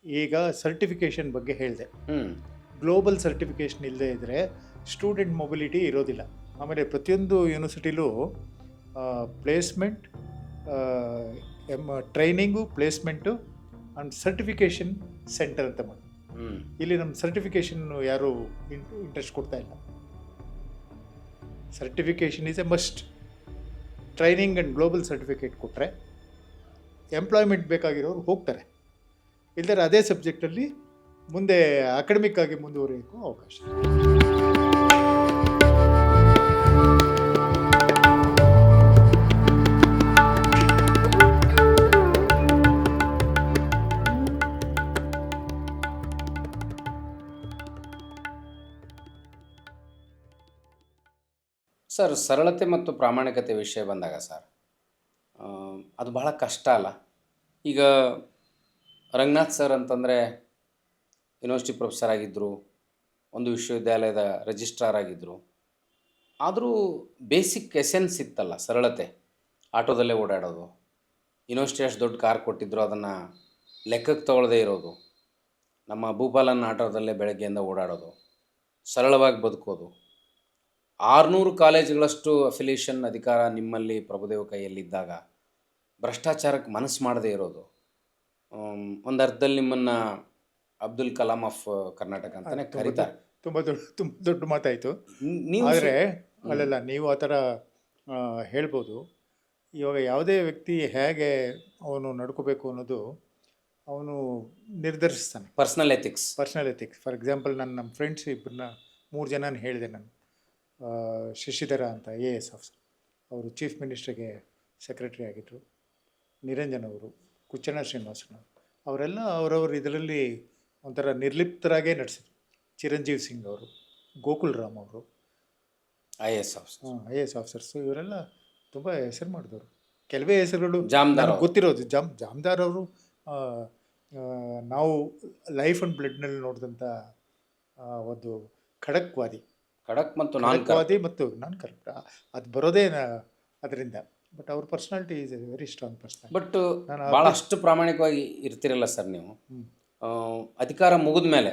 ಈಗ ಸರ್ಟಿಫಿಕೇಷನ್ ಬಗ್ಗೆ ಹೇಳಿದೆ. ಹ್ಮ್ ಗ್ಲೋಬಲ್ ಸರ್ಟಿಫಿಕೇಷನ್ ಇಲ್ಲದೆ ಇದ್ದರೆ ಸ್ಟೂಡೆಂಟ್ ಮೊಬಿಲಿಟಿ ಇರೋದಿಲ್ಲ. ಆಮೇಲೆ ಪ್ರತಿಯೊಂದು ಯೂನಿವರ್ಸಿಟಿಲೂ placement, training, placement and certification centre ಅಂತ ಮಾಡಿ. ಹ್ಮ್ ಇಲ್ಲಿ ನಮ್ಮ ಸರ್ಟಿಫಿಕೇಷನ್ ಯಾರು ಇಂಟ್ರೆಸ್ಟ್ ಕೊಡ್ತಾ ಇಲ್ಲ. Certification is a must. Training and global certificate ಕೊಟ್ಟರೆ ಎಂಪ್ಲಾಯ್ಮೆಂಟ್ ಬೇಕಾಗಿರೋರು ಹೋಗ್ತಾರೆ. ಇಲ್ಲದ್ರೆ ಅದೇ ಸಬ್ಜೆಕ್ಟಲ್ಲಿ ಮುಂದೆ ಅಕಾಡೆಮಿಕ್ ಆಗಿ ಮುಂದುವರಿಯೋಕ್ಕೂ ಅವಕಾಶ. ಸರ್, ಸರಳತೆ ಮತ್ತು ಪ್ರಾಮಾಣಿಕತೆ ವಿಷಯ ಬಂದಾಗ ಸರ್, ಅದು ಬಹಳ ಕಷ್ಟ ಅಲ್ಲ. ಈಗ ರಂಗನಾಥ್ ಸರ್ ಅಂತಂದರೆ ಯೂನಿವರ್ಸಿಟಿ ಪ್ರೊಫೆಸರ್ ಆಗಿದ್ದರು, ಒಂದು ವಿಶ್ವವಿದ್ಯಾಲಯದ ರಿಜಿಸ್ಟ್ರಾರ್ ಆಗಿದ್ದರು. ಆದರೂ ಬೇಸಿಕ್ ಎಸೆನ್ಸ್ ಇತ್ತಲ್ಲ, ಸರಳತೆ. ಆಟೋದಲ್ಲೇ ಓಡಾಡೋದು, ಯೂನಿವರ್ಸಿಟಿ ಅಷ್ಟು ದೊಡ್ಡ ಕಾರ್ ಕೊಟ್ಟಿದ್ದರು ಅದನ್ನು ಲೆಕ್ಕಕ್ಕೆ ತಗೊಳ್ಳದೇ ಇರೋದು, ನಮ್ಮ ಭೂಪಾಲನ್ ಆಟೋದಲ್ಲೇ ಬೆಳಗ್ಗೆಯಿಂದ ಓಡಾಡೋದು, ಸರಳವಾಗಿ ಬದುಕೋದು. 600 ಕಾಲೇಜುಗಳಷ್ಟು ಅಫಿಲಿಯೇಷನ್ ಅಧಿಕಾರ ನಿಮ್ಮಲ್ಲಿ ಪ್ರಭುದೇವ ಕೈಯಲ್ಲಿದ್ದಾಗ ಭ್ರಷ್ಟಾಚಾರಕ್ಕೆ ಮನಸ್ಸು ಮಾಡದೇ ಇರೋದು, ಒಂದು ಅರ್ಥದಲ್ಲಿ ನಿಮ್ಮನ್ನು ಅಬ್ದುಲ್ ಕಲಾಂ ಆಫ್ ಕರ್ನಾಟಕ ಅಂತಲೇ ಕರೀತಾರೆ. ತುಂಬ ದೊಡ್ಡ ಮಾತಾಯಿತು. ನೀವು ಆದರೆ ಅಲ್ಲಲ್ಲ, ನೀವು ಆ ಥರ ಹೇಳ್ಬೋದು. ಇವಾಗ ಯಾವುದೇ ವ್ಯಕ್ತಿ ಹೇಗೆ ಅವನು ನಡ್ಕೋಬೇಕು ಅನ್ನೋದು ಅವನು ನಿರ್ಧರಿಸ್ತಾನೆ. Personal ethics. ಫಾರ್ ಎಕ್ಸಾಂಪಲ್, ನಮ್ಮ ಫ್ರೆಂಡ್ಸ್ ಇಬ್ಬರನ್ನ 3 ಜನನ ಹೇಳಿದೆ ನಾನು. ಶಶಿಧರ ಅಂತ AS ಆಫೀಸರ್, ಅವರು ಚೀಫ್ ಮಿನಿಸ್ಟ್ರಿಗೆ ಸೆಕ್ರೆಟರಿ ಆಗಿದ್ದರು. ನಿರಂಜನ್ ಅವರು, ಕುಚ್ಚಣ್ಣ ಶ್ರೀನಿವಾಸನವರು, ಅವರೆಲ್ಲ ಅವರವರು ಇದರಲ್ಲಿ ಒಂಥರ ನಿರ್ಲಿಪ್ತರಾಗೇ ನಡೆಸಿದ್ರು. ಚಿರಂಜೀವಿ ಸಿಂಗ್ ಅವರು, ಗೋಕುಲ್ ರಾಮ್ ಅವರು, IAS ಆಫೀಸರ್ಸು, ಇವರೆಲ್ಲ ತುಂಬ ಹೆಸರು ಮಾಡಿದವರು. ಕೆಲವೇ ಹೆಸರುಗಳು ಜಾಮದಾರ್ ಗೊತ್ತಿರೋದು. ಜಾಮದಾರ್ ಅವರು ನಾವು ಲೈಫ್ ಆ್ಯಂಡ್ ಬ್ಲಡ್ನಲ್ಲಿ ನೋಡಿದಂಥ ಒಂದು ಖಡಕ್ವಾದಿ ಮತ್ತು ನಾನ್ ಕರೆಕ್ಟ್. ಅದು ಬರೋದೇ ಅದರಿಂದ. ಬಟ್ ಅವ್ರ personality is A very strong personality. But ಭಾಳಷ್ಟು ಪ್ರಾಮಾಣಿಕವಾಗಿ ಇರ್ತಿರಲ್ಲ ಸರ್ ನೀವು. ಅಧಿಕಾರ ಮುಗಿದ ಮೇಲೆ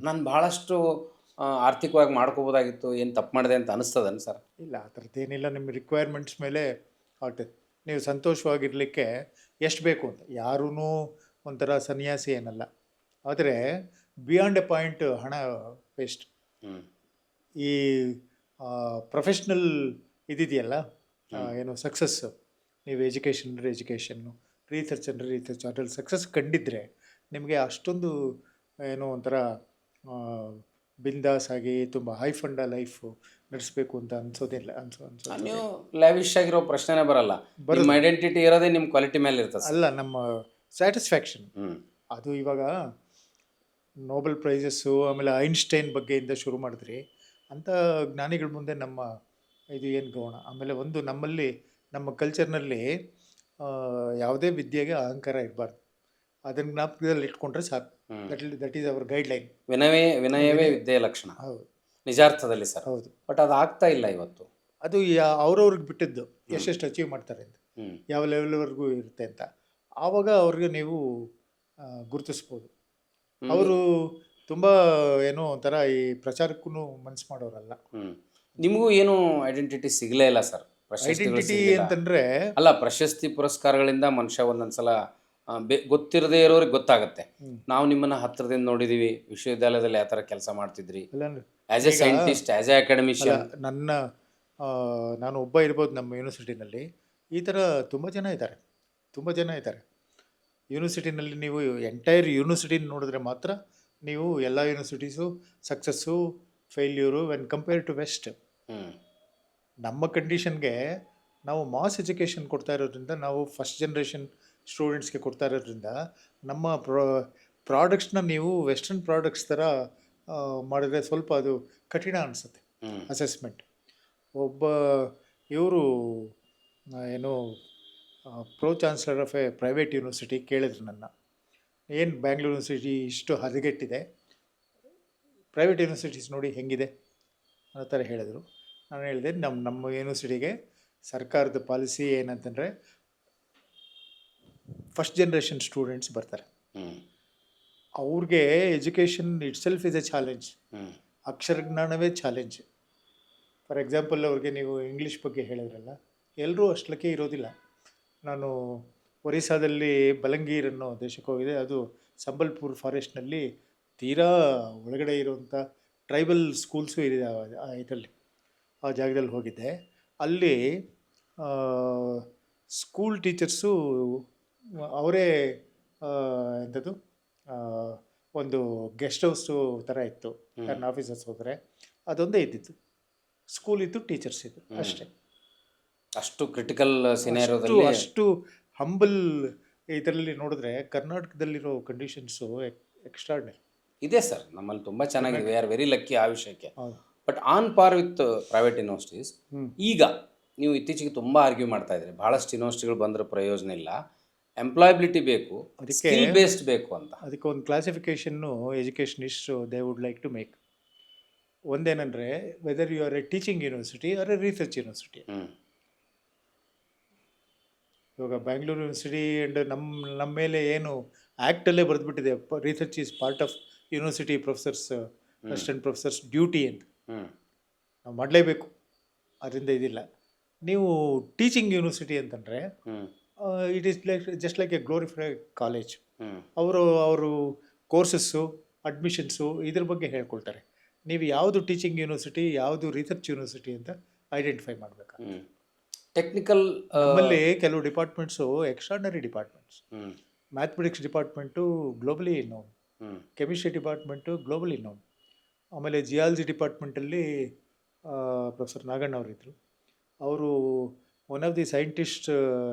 ನಾನು ಭಾಳಷ್ಟು ಆರ್ಥಿಕವಾಗಿ ಮಾಡ್ಕೋಬೋದಾಗಿತ್ತು, ಏನು ತಪ್ಪು ಮಾಡಿದೆ ಅಂತ ಅನಿಸ್ತದನ್ ಸರ್? ಇಲ್ಲ, ಆ ಥರದ್ದೇನಿಲ್ಲ. ನಿಮ್ಮ ರಿಕ್ವೈರ್ಮೆಂಟ್ಸ್ ಮೇಲೆ ಆಗ್ತದೆ. ನೀವು ಸಂತೋಷವಾಗಿರಲಿಕ್ಕೆ ಎಷ್ಟು ಬೇಕು ಅಂತ. ಯಾರೂ ಒಂಥರ ಸನ್ಯಾಸಿ ಏನಲ್ಲ. ಆದರೆ ಬಿಯಾಂಡ್ ಎ ಪಾಯಿಂಟ್ ಹಣ ವೇಸ್ಟ್. ಈ ಪ್ರೊಫೆಷ್ನಲ್ ಇದಿದೆಯಲ್ಲ, ಏನು ಸಕ್ಸಸ್ಸು, ನೀವು ಎಜುಕೇಷನ್ನು, ರಿಸರ್ಚ್ ಅದ್ರಲ್ಲಿ ಸಕ್ಸಸ್ ಕಂಡಿದ್ದರೆ ನಿಮಗೆ ಅಷ್ಟೊಂದು ಏನೋ ಒಂಥರ ಬಿಂದಾಸ್ ಆಗಿ ತುಂಬ ಹೈ ಫಂಡ ಲೈಫು ನಡೆಸಬೇಕು ಅಂತ ಅನ್ಸೋದಿಲ್ಲ. ನೀವು ಲ್ಯಾವಿಶ್ ಆಗಿರೋ ಪ್ರಶ್ನೆನೇ ಬರಲ್ಲ. ನಿಮ್ಮ ಐಡೆಂಟಿಟಿ ಇರೋದೇ ನಿಮ್ಮ ಕ್ವಾಲಿಟಿ ಮೇಲೆ ಇರ್ತದೆ ಅಲ್ಲ, ನಮ್ಮ ಸ್ಯಾಟಿಸ್ಫ್ಯಾಕ್ಷನ್. ಅದು ಇವಾಗ ನೋಬೆಲ್ ಪ್ರೈಸಸ್ಸು, ಆಮೇಲೆ ಐನ್ಸ್ಟೈನ್ ಬಗ್ಗೆಯಿಂದ ಶುರು ಮಾಡಿದ್ರಿ, ಅಂಥ ಜ್ಞಾನಿಗಳ ಮುಂದೆ ನಮ್ಮ ಇದು ಏನು ಗೌಣ. ಆಮೇಲೆ ಒಂದು ನಮ್ಮಲ್ಲಿ, ನಮ್ಮ ಕಲ್ಚರ್ನಲ್ಲಿ ಯಾವುದೇ ವಿದ್ಯೆಗೆ ಅಹಂಕಾರ ಇರಬಾರ್ದು. ಅದನ್ನು ಜ್ಞಾಪಕದಲ್ಲಿ ಇಟ್ಕೊಂಡ್ರೆ ಸಾಕು. That is our guideline. ವಿನಯವೇ ವಿದ್ಯೆಯ ಲಕ್ಷಣ. ಹೌದು, ನಿಜಾರ್ಥದಲ್ಲಿ ಸರ್. ಹೌದು. ಬಟ್ ಅದು ಆಗ್ತಾ ಇಲ್ಲ ಇವತ್ತು. ಅದು ಅವ್ರವ್ರಿಗೆ ಬಿಟ್ಟಿದ್ದು, ಎಷ್ಟೆಷ್ಟು ಅಚೀವ್ ಮಾಡ್ತಾರೆ ಅಂತ, ಯಾವ ಲೆವೆಲ್ವರೆಗೂ ಇರುತ್ತೆ ಅಂತ. ಆವಾಗ ಅವ್ರಿಗೆ ನೀವು ಗುರುತಿಸ್ಬೋದು. ಅವರು ತುಂಬ ಏನೋ ಒಂಥರ ಈ ಪ್ರಚಾರಕ್ಕೂ ಮನಸ್ಸು ಮಾಡೋರಲ್ಲ. ನಿಮಗೂ ಏನು ಐಡೆಂಟಿಟಿ ಸಿಗಲೇ ಇಲ್ಲ ಸರ್. ಐಡೆಂಟಿಟಿ ಅಂತಂದರೆ ಅಲ್ಲ, ಪ್ರಶಸ್ತಿ ಪುರಸ್ಕಾರಗಳಿಂದ ಮನುಷ್ಯ ಒಂದೊಂದ್ಸಲ ಗೊತ್ತಿರದೇ ಇರೋರಿಗೆ ಗೊತ್ತಾಗುತ್ತೆ. ನಾವು ನಿಮ್ಮನ್ನು ಹತ್ತಿರದಿಂದ ನೋಡಿದ್ದೀವಿ, ವಿಶ್ವವಿದ್ಯಾಲಯದಲ್ಲಿ ಯಾವ ಥರ ಕೆಲಸ ಮಾಡ್ತಿದ್ರಿ, as A scientist, as A academician. ನಾನು ಒಬ್ಬ ಇರ್ಬೋದು ನಮ್ಮ ಯೂನಿವರ್ಸಿಟಿನಲ್ಲಿ. ಈ ಥರ ತುಂಬ ಜನ ಇದ್ದಾರೆ. ಯೂನಿವರ್ಸಿಟಿನಲ್ಲಿ ನೀವು ಎಂಟೈರ್ ಯೂನಿವರ್ಸಿಟಿನ ನೋಡಿದ್ರೆ ಮಾತ್ರ ನೀವು ಎಲ್ಲ universities success, failure when compare to west. ನಮ್ಮ ಕಂಡೀಷನ್ಗೆ ನಾವು ಮಾಸ್ ಎಜುಕೇಷನ್ ಕೊಡ್ತಾ ಇರೋದ್ರಿಂದ, ನಾವು ಫಸ್ಟ್ ಜನ್ರೇಷನ್ ಸ್ಟೂಡೆಂಟ್ಸ್ಗೆ ಕೊಡ್ತಾ ಇರೋದ್ರಿಂದ, ನಮ್ಮ ಪ್ರಾಡಕ್ಟ್ಸ್ನ ನೀವು ವೆಸ್ಟರ್ನ್ ಪ್ರಾಡಕ್ಟ್ಸ್ ಥರ ಮಾಡಿದ್ರೆ ಸ್ವಲ್ಪ ಅದು ಕಠಿಣ ಅನಿಸುತ್ತೆ ಅಸೆಸ್ಮೆಂಟ್. ಒಬ್ಬ ಇವರು ಏನು pro chancellor of A private university ಕೇಳಿದ್ರು ನನ್ನ, ಏನು ಬ್ಯಾಂಗ್ಳೂರು ಯೂನಿವರ್ಸಿಟಿ ಇಷ್ಟು ಹದಗೆಟ್ಟಿದೆ, ಪ್ರೈವೇಟ್ ಯೂನಿವರ್ಸಿಟೀಸ್ ನೋಡಿ ಹೆಂಗಿದೆ ಅನ್ನೋ ಥರ ಹೇಳಿದ್ರು. ನಾನು ಹೇಳಿದೆ, ನಮ್ಮ ಯೂನಿವರ್ಸಿಟಿಗೆ ಸರ್ಕಾರದ ಪಾಲಿಸಿ ಏನಂತಂದರೆ ಫಸ್ಟ್ ಜನ್ರೇಷನ್ ಸ್ಟೂಡೆಂಟ್ಸ್ ಬರ್ತಾರೆ, ಅವ್ರಿಗೆ education it self is A challenge. ಹ್ಞೂ ಅಕ್ಷರ ಜ್ಞಾನವೇ ಚಾಲೆಂಜ್. ಫಾರ್ ಎಕ್ಸಾಂಪಲ್ ಅವ್ರಿಗೆ ನೀವು ಇಂಗ್ಲೀಷ್ ಬಗ್ಗೆ ಹೇಳಿದ್ರಲ್ಲ, ಎಲ್ಲರೂ ಅಷ್ಟಕ್ಕೆ ಇರೋದಿಲ್ಲ. ನಾನು ಒರಿಸ್ಸಾದಲ್ಲಿ ಬಲಂಗೀರ್ ಅನ್ನೋ ದೇಶಕ್ಕೆ ಹೋಗಿದೆ. ಅದು ಸಂಬಲ್ಪುರ್ ಫಾರೆಸ್ಟ್ನಲ್ಲಿ ತೀರಾ ಒಳಗಡೆ ಇರುವಂಥ ಟ್ರೈಬಲ್ ಸ್ಕೂಲ್ಸು ಇದೆ ಇದರಲ್ಲಿ, ಆ ಜಾಗದಲ್ಲಿ ಹೋಗಿದ್ದೆ. ಅಲ್ಲಿ ಸ್ಕೂಲ್ ಟೀಚರ್ಸು ಅವರೇ ಎಂಥದ್ದು ಆ, ಒಂದು ಗೆಸ್ಟ್ ಹೌಸು ಥರ ಇತ್ತು. ನನ್ನ ಆಫೀಸರ್ಸ್ ಹೋದರೆ ಅದೊಂದೇ ಇದ್ದಿತ್ತು. ಸ್ಕೂಲ್ ಇತ್ತು, ಟೀಚರ್ಸ್ ಇತ್ತು, ಅಷ್ಟೇ. ಅಷ್ಟು ಕ್ರಿಟಿಕಲ್ ಅಷ್ಟು ಸಿನಾರಿಯೋದಲ್ಲಿ ಅಷ್ಟು ಹಂಬಲ್ ಇದರಲ್ಲಿ ನೋಡಿದ್ರೆ ಕರ್ನಾಟಕದಲ್ಲಿರೋ ಕಂಡೀಷನ್ಸು ಎಕ್ಸ್ಟ್ರಾರ್ಡಿನರಿ. ಇದೆ ಸರ್, ನಮ್ಮಲ್ಲಿ ತುಂಬ ಚೆನ್ನಾಗಿದೆ. ವಿ ಆರ್ ವೆರಿ ಲಕ್ಕಿ ಆ ವಿಷಯಕ್ಕೆ. ಹೌದು. But on par with private universities. ಹ್ಮ್. ಈಗ ನೀವು ಇತ್ತೀಚೆಗೆ ತುಂಬ ಆರ್ಗ್ಯೂ ಮಾಡ್ತಾ ಇದ್ರಿ, ಭಾಳಷ್ಟು ಯೂನಿವರ್ಸಿಟಿಗಳು ಬಂದರೆ ಪ್ರಯೋಜನ ಇಲ್ಲ, ಎಂಪ್ಲಾಯಬಿಲಿಟಿ ಬೇಕು, ಅದಕ್ಕೆ ಸ್ಕಿಲ್ ಬೇಸ್ಡ್ ಬೇಕು ಅಂತ. ಅದಕ್ಕೆ ಒಂದು ಕ್ಲಾಸಿಫಿಕೇಷನ್ನು educationist they would like to make. ಒಂದೇನೆಂದರೆ whether you are a teaching university or a research university. ಹ್ಞೂ ಇವಾಗ ಬ್ಯಾಂಗ್ಳೂರು ಯೂನಿವರ್ಸಿಟಿ ಆ್ಯಂಡ್ ನಮ್ಮ ಮೇಲೆ ಏನು ಆ್ಯಕ್ಟಲ್ಲೇ ಬರೆದ್ಬಿಟ್ಟಿದೆ, research is part of university professors assistant professors duty ಅಂತ. ಹ್ಞೂ ನಾವು ಮಾಡಲೇಬೇಕು, ಅದರಿಂದ ಇದಿಲ್ಲ. ನೀವು ಟೀಚಿಂಗ್ ಯೂನಿವರ್ಸಿಟಿ ಅಂತಂದರೆ ಹ್ಞೂ it is like just like a glorified college. ಹ್ಞೂ ಅವರು ಕೋರ್ಸಸ್ಸು ಅಡ್ಮಿಷನ್ಸು ಇದ್ರ ಬಗ್ಗೆ ಹೇಳ್ಕೊಳ್ತಾರೆ. ನೀವು ಯಾವುದು ಟೀಚಿಂಗ್ ಯೂನಿವರ್ಸಿಟಿ, ಯಾವುದು ರಿಸರ್ಚ್ ಯೂನಿವರ್ಸಿಟಿ ಅಂತ ಐಡೆಂಟಿಫೈ ಮಾಡಬೇಕು. ಹ್ಞೂ ಟೆಕ್ನಿಕಲ್ ನಮ್ಮಲ್ಲಿ ಕೆಲವು ಡಿಪಾರ್ಟ್ಮೆಂಟ್ಸು ಎಕ್ಸ್ಟ್ರಾರ್ಡನರಿ ಡಿಪಾರ್ಟ್ಮೆಂಟ್ಸ್. ಹ್ಞೂ ಮ್ಯಾಥಮೆಟಿಕ್ಸ್ ಡಿಪಾರ್ಟ್ಮೆಂಟು ಗ್ಲೋಬಲಿ ನೋನ್, ಹ್ಞೂ ಕೆಮಿಸ್ಟ್ರಿ ಡಿಪಾರ್ಟ್ಮೆಂಟು ಗ್ಲೋಬಲಿ ನೋನ್. ಆಮೇಲೆ ಜಿಯಾಲಜಿ ಡಿಪಾರ್ಟ್ಮೆಂಟಲ್ಲಿ ಪ್ರೊಫೆಸರ್ ನಾಗಣ್ಣ ಅವರಿದ್ದರು. ಅವರು one of the scientist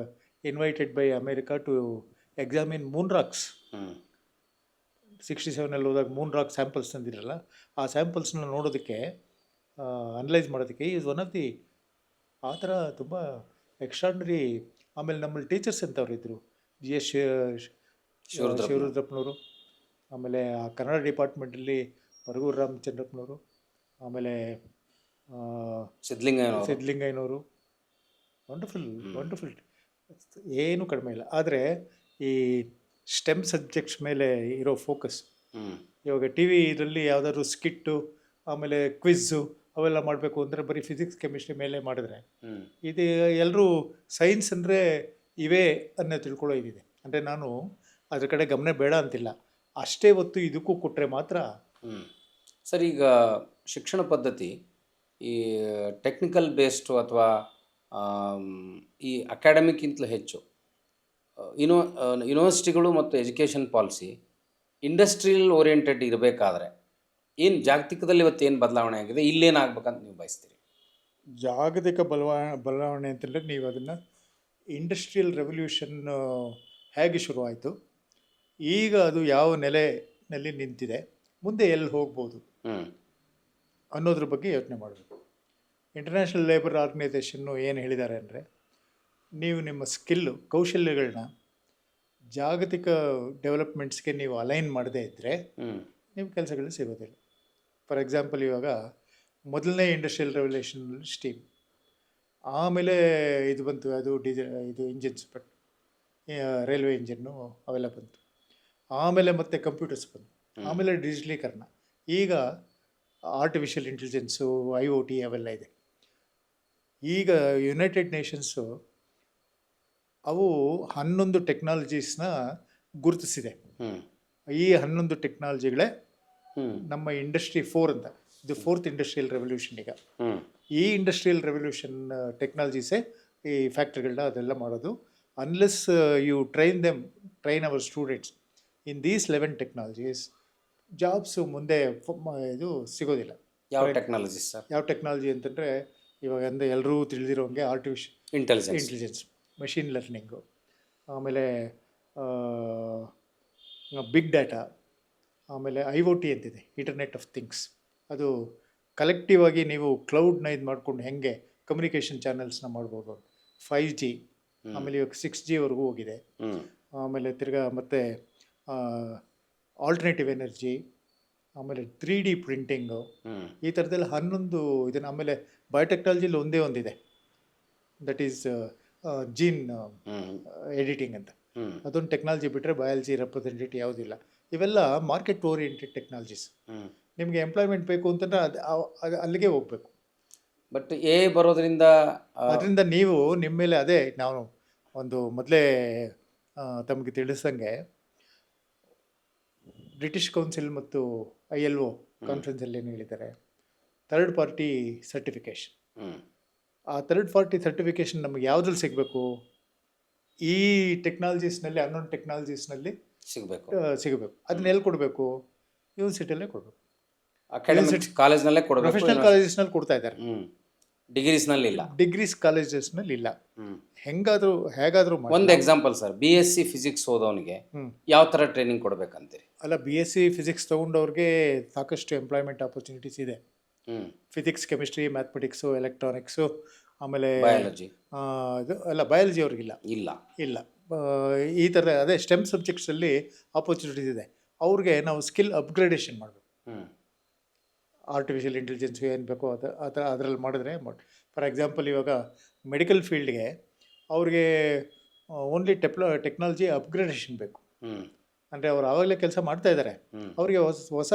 invited by America to examine moon rocks. ಹ್ಞೂ 67 ಹೋದಾಗ ಮೂನ್ ರಾಕ್ ಸ್ಯಾಂಪಲ್ಸ್ ತಂದಿರಲ್ಲ, ಆ ಸ್ಯಾಂಪಲ್ಸ್ನ ನೋಡೋದಕ್ಕೆ, ಅನಲೈಸ್ ಮಾಡೋದಕ್ಕೆ ಈಸ್ ಒನ್ ಆಫ್ ದಿ ಆ ಥರ ತುಂಬ ಎಕ್ಸ್ಟ್ರಾರ್ಡ್ನರಿ. ಆಮೇಲೆ ನಮ್ಮಲ್ಲಿ ಟೀಚರ್ಸ್ ಅಂತವ್ರು ಇದ್ದರು, GS ಶಿವರುದ್ರಪ್ಪನವರು. ಆಮೇಲೆ ಆ ಕನ್ನಡ ಡಿಪಾರ್ಟ್ಮೆಂಟಲ್ಲಿ ಬರಗೂರು ರಾಮಚಂದ್ರಪ್ಪನವರು. ಆಮೇಲೆ ಸಿದ್ಧಲಿಂಗಯ್ಯನವರು. ವಂಡರ್ಫುಲ್ ವಂಡರ್ಫುಲ್, ಏನೂ ಕಡಿಮೆ ಇಲ್ಲ. ಆದರೆ ಈ ಸ್ಟೆಮ್ ಸಬ್ಜೆಕ್ಟ್ಸ್ ಮೇಲೆ ಇರೋ ಫೋಕಸ್, ಹ್ಞೂ ಇವಾಗ ಟಿ ವಿ ಇದರಲ್ಲಿ ಯಾವುದಾದ್ರು ಸ್ಕಿಟ್ಟು ಆಮೇಲೆ ಕ್ವಿಝು ಅವೆಲ್ಲ ಮಾಡಬೇಕು ಅಂದರೆ ಬರೀ ಫಿಸಿಕ್ಸ್ ಕೆಮಿಸ್ಟ್ರಿ ಮೇಲೆ ಮಾಡಿದ್ರೆ, ಹ್ಞೂ ಇದು ಎಲ್ಲರೂ ಸೈನ್ಸ್ ಅಂದರೆ ಇವೇ ಅನ್ನೋ ತಿಳ್ಕೊಳ್ಳೋ ಇದಿದೆ. ಅಂದರೆ ನಾನು ಅದ್ರ ಕಡೆ ಗಮನ ಬೇಡ ಅಂತಿಲ್ಲ, ಅಷ್ಟೇ ಹೊತ್ತು ಇದಕ್ಕೂ ಕೊಟ್ಟರೆ ಮಾತ್ರ. ಹ್ಞೂ ಸರ್, ಈಗ ಶಿಕ್ಷಣ ಪದ್ಧತಿ ಈ ಟೆಕ್ನಿಕಲ್ ಬೇಸ್ಡು ಅಥವಾ ಈ ಅಕಾಡೆಮಿಕ್ಕಿಂತಲೂ ಹೆಚ್ಚು ಯೂನಿವರ್ಸಿಟಿಗಳು ಮತ್ತು ಎಜುಕೇಷನ್ ಪಾಲಿಸಿ ಇಂಡಸ್ಟ್ರಿಯಲ್ ಓರಿಯೆಂಟೆಡ್ ಇರಬೇಕಾದ್ರೆ ಏನು ಜಾಗತಿಕದಲ್ಲಿ ಇವತ್ತು ಏನು ಬದಲಾವಣೆ ಆಗಿದೆ, ಇಲ್ಲೇನಾಗಬೇಕಂತ ನೀವು ಬಯಸ್ತೀರಿ? ಜಾಗತಿಕ ಬದಲಾವಣೆ ಅಂತಂದರೆ ನೀವು ಅದನ್ನು ಇಂಡಸ್ಟ್ರಿಯಲ್ ರೆವಲ್ಯೂಷನ್ ಹೇಗೆ ಶುರುವಾಯಿತು, ಈಗ ಅದು ಯಾವ ನೆಲೆಯಲ್ಲಿ ನಿಂತಿದೆ, ಮುಂದೆ ಎಲ್ಲಿ ಹೋಗ್ಬೋದು ಹ್ಞೂ ಅನ್ನೋದ್ರ ಬಗ್ಗೆ ಯೋಚನೆ ಮಾಡಬೇಕು. ಇಂಟರ್ನ್ಯಾಷನಲ್ ಲೇಬರ್ ಆರ್ಗನೈಸೇಷನ್ನು ಏನು ಹೇಳಿದ್ದಾರೆ ಅಂದರೆ, ನೀವು ನಿಮ್ಮ ಸ್ಕಿಲ್ಲು ಕೌಶಲ್ಯಗಳನ್ನ ಜಾಗತಿಕ ಡೆವಲಪ್ಮೆಂಟ್ಸ್ಗೆ ನೀವು ಅಲೈನ್ ಮಾಡದೇ ಇದ್ದರೆ ಹ್ಞೂ ನಿಮ್ಮ ಕೆಲಸಗಳು ಸಿಗೋದಿಲ್ಲ. ಫಾರ್ ಎಕ್ಸಾಂಪಲ್, ಇವಾಗ ಮೊದಲನೇ ಇಂಡಸ್ಟ್ರಿಯಲ್ ರೆವಲ್ಯೂಷನಲ್ಲಿ ಸ್ಟೀಮ್, ಆಮೇಲೆ ಇದು ಬಂತು, ಅದು ಇದು ಇಂಜಿನ್ಸ್, ಬಟ್ ರೈಲ್ವೆ ಇಂಜಿನ್ನು ಅವೆಲ್ಲ ಬಂತು. ಆಮೇಲೆ ಮತ್ತೆ ಕಂಪ್ಯೂಟರ್ಸ್ ಬಂತು, ಆಮೇಲೆ ಡಿಜಿಟಲೀಕರಣ, ಈಗ ಆರ್ಟಿಫಿಷಿಯಲ್ ಇಂಟೆಲಿಜೆನ್ಸು, IoT ಅವೆಲ್ಲ ಇದೆ. ಈಗ ಯುನೈಟೆಡ್ ನೇಷನ್ಸು ಅವು 11 ಟೆಕ್ನಾಲಜೀಸ್ನ ಗುರುತಿಸಿದೆ. ಹ್ಞೂ ಈ 11 ಟೆಕ್ನಾಲಜಿಗಳೇ ಹ್ಞೂ ನಮ್ಮ ಇಂಡಸ್ಟ್ರಿ 4 ಅಂತ. ಇದು 4th ಇಂಡಸ್ಟ್ರಿಯಲ್ ರೆವಲ್ಯೂಷನ್. ಈಗ ಹ್ಞೂ ಈ ಇಂಡಸ್ಟ್ರಿಯಲ್ ರೆವಲ್ಯೂಷನ್ ಟೆಕ್ನಾಲಜೀಸೇ ಈ ಫ್ಯಾಕ್ಟ್ರಿಗಳನ್ನ ಅದೆಲ್ಲ ಮಾಡೋದು. Unless you train our students in these 11 technologies, jobs ಮುಂದೆ ಇದು ಸಿಗೋದಿಲ್ಲ. ಯಾವ ಟೆಕ್ನಾಲಜಿ ಸರ್? ಯಾವ ಟೆಕ್ನಾಲಜಿ ಅಂತಂದರೆ, ಇವಾಗ ಅಂದರೆ ಎಲ್ಲರೂ ತಿಳಿದಿರೋಂಗೆ ಆರ್ಟಿಫಿಷಿಯಲ್ ಇಂಟೆಲಿಜೆನ್ಸ್, ಮಷಿನ್ ಲರ್ನಿಂಗು, ಆಮೇಲೆ ಬಿಗ್ ಡಾಟಾ, ಆಮೇಲೆ IoT ಅಂತಿದೆ, ಇಂಟರ್ನೆಟ್ ಆಫ್ ಥಿಂಗ್ಸ್. ಅದು ಕಲೆಕ್ಟಿವ್ ಆಗಿ ನೀವು ಕ್ಲೌಡ್ನ ಇದು ಮಾಡ್ಕೊಂಡು ಹೆಂಗೆ ಕಮ್ಯುನಿಕೇಷನ್ ಚಾನಲ್ಸ್ನ ಮಾಡ್ಬೋದು. 5G, ಆಮೇಲೆ ಇವಾಗ 6Gವರೆಗೂ ಹೋಗಿದೆ. ಹ್ಞೂ ಆಮೇಲೆ ತಿರ್ಗಾ ಮತ್ತೆ ಆಲ್ಟರ್ನೇಟಿವ್ ಎನರ್ಜಿ, ಆಮೇಲೆ 3D ಪ್ರಿಂಟಿಂಗು, ಹ್ಞೂ ಈ ಥರದ್ದೆಲ್ಲ 11 ಇದನ್ನು. ಆಮೇಲೆ ಬಯೋಟೆಕ್ನಾಲಜಿಲಿ ಒಂದೇ ಒಂದಿದೆ, ದಟ್ ಈಸ್ ಜೀನ್ ಹ್ಞೂ ಎಡಿಟಿಂಗ್ ಅಂತ. ಹ್ಞೂ ಅದೊಂದು ಟೆಕ್ನಾಲಜಿ ಬಿಟ್ಟರೆ ಬಯಾಲಜಿ ರೆಪ್ರೆಸೆಂಟೇಟಿವ್ ಯಾವುದಿಲ್ಲ. ಇವೆಲ್ಲ ಮಾರ್ಕೆಟ್ ಓರಿಯೆಂಟೆಡ್ ಟೆಕ್ನಾಲಜೀಸ್. ಹ್ಮ್. ನಿಮಗೆ ಎಂಪ್ಲಾಯ್ಮೆಂಟ್ ಬೇಕು ಅಂತಂದ್ರೆ ಅದು ಅಲ್ಲಿಗೆ ಹೋಗಬೇಕು. ಬಟ್ ಎ ಬರೋದ್ರಿಂದ ಅದರಿಂದ ನೀವು ನಿಮ್ಮ ಮೇಲೆ ಅದೇ ನಾವು ಒಂದು ಮೊದಲೇ ತಮಗೆ ತಿಳಿಸಂಗೆ ಬ್ರಿಟಿಷ್ ಕೌನ್ಸಿಲ್ ಮತ್ತು ILO ಕಾನ್ಫರೆನ್ಸಲ್ಲಿ ಏನು ಹೇಳಿದ್ದಾರೆ, ಥರ್ಡ್ ಪಾರ್ಟಿ ಸರ್ಟಿಫಿಕೇಷನ್. ಹ್ಮ್. ಆ ಥರ್ಡ್ ಪಾರ್ಟಿ ಸರ್ಟಿಫಿಕೇಷನ್ ನಮಗೆ ಯಾವುದ್ರಲ್ಲಿ ಸಿಗಬೇಕು? ಈ ಟೆಕ್ನಾಲಜೀಸ್ನಲ್ಲಿ, ಅನ್ನೋನ್ ಟೆಕ್ನಾಲಜೀಸ್ನಲ್ಲಿ ಸಿಗಬೇಕು. ಸಿಗಬೇಕು. ಅದನ್ನ ಎಲ್ಲಿ ಕೊಡಬೇಕು? ಯೂನಿವರ್ಸಿಟಿಯಲ್ಲೇ ಕೊಡಬೇಕು. ಅಕಾಡೆಮಿಕ್ ಕಾಲೇಜ್ನಲ್ಲೇ ಕೊಡಬೇಕು. ಪ್ರೊಫೆಷನಲ್ ಕಾಲೇಜಸ್ನಲ್ಲಿ ಕೊಡ್ತಾ ಇದ್ದಾರೆ, ಡಿಗ್ರೀಸ್ನಲ್ಲಿ ಇಲ್ಲ. ಡಿಗ್ರೀಸ್ ಕಾಲೇಜಸ್ನಲ್ಲಿ ಇಲ್ಲ. ಹ್ಮ್. ಹೇಗಾದರೂ ಒಂದು ಎಕ್ಸಾಂಪಲ್ ಸರ್, BSc ಫಿಸಿಕ್ಸ್ ಓದೋನಿಗೆ ಯಾವ ಥರ ಟ್ರೈನಿಂಗ್ ಕೊಡ್ಬೇಕಂತೀರಿ? ಅಲ್ಲ, BSc ಫಿಸಿಕ್ಸ್ ತೊಗೊಂಡವ್ರಿಗೆ ಸಾಕಷ್ಟು ಎಂಪ್ಲಾಯ್ಮೆಂಟ್ ಆಪರ್ಚುನಿಟೀಸ್ ಇದೆ. ಫಿಸಿಕ್ಸ್, ಕೆಮಿಸ್ಟ್ರಿ, ಮ್ಯಾಥಮೆಟಿಕ್ಸು, ಎಲೆಕ್ಟ್ರಾನಿಕ್ಸು, ಆಮೇಲೆ ಬಯಾಲಜಿ ಇದು ಅಲ್ಲ, ಬಯಾಲಜಿ ಅವ್ರಿಗಿಲ್ಲ. ಇಲ್ಲ. ಈ ಥರ ಅದೇ ಸ್ಟೆಮ್ ಸಬ್ಜೆಕ್ಟ್ಸಲ್ಲಿ ಆಪರ್ಚುನಿಟೀಸ್ ಇದೆ. ಅವ್ರಿಗೆ ನಾವು ಸ್ಕಿಲ್ ಅಪ್ಗ್ರೇಡೇಷನ್ ಮಾಡಬೇಕು. ಆರ್ಟಿಫಿಷಿಯಲ್ ಇಂಟೆಲಿಜೆನ್ಸ್ ಏನು ಬೇಕೋ ಅದರಲ್ಲಿ ಮಾಡಿದ್ರೆ ಫಾರ್ ಎಕ್ಸಾಂಪಲ್ ಇವಾಗ ಮೆಡಿಕಲ್ ಫೀಲ್ಡ್ಗೆ ಅವ್ರಿಗೆ ಓನ್ಲಿ ಟೆಕ್ನಾಲಜಿ ಅಪ್ಗ್ರೇಡೇಷನ್ ಬೇಕು. ಅಂದರೆ ಅವ್ರು ಆವಾಗಲೇ ಕೆಲಸ ಮಾಡ್ತಾ ಇದ್ದಾರೆ, ಅವ್ರಿಗೆ ಹೊಸ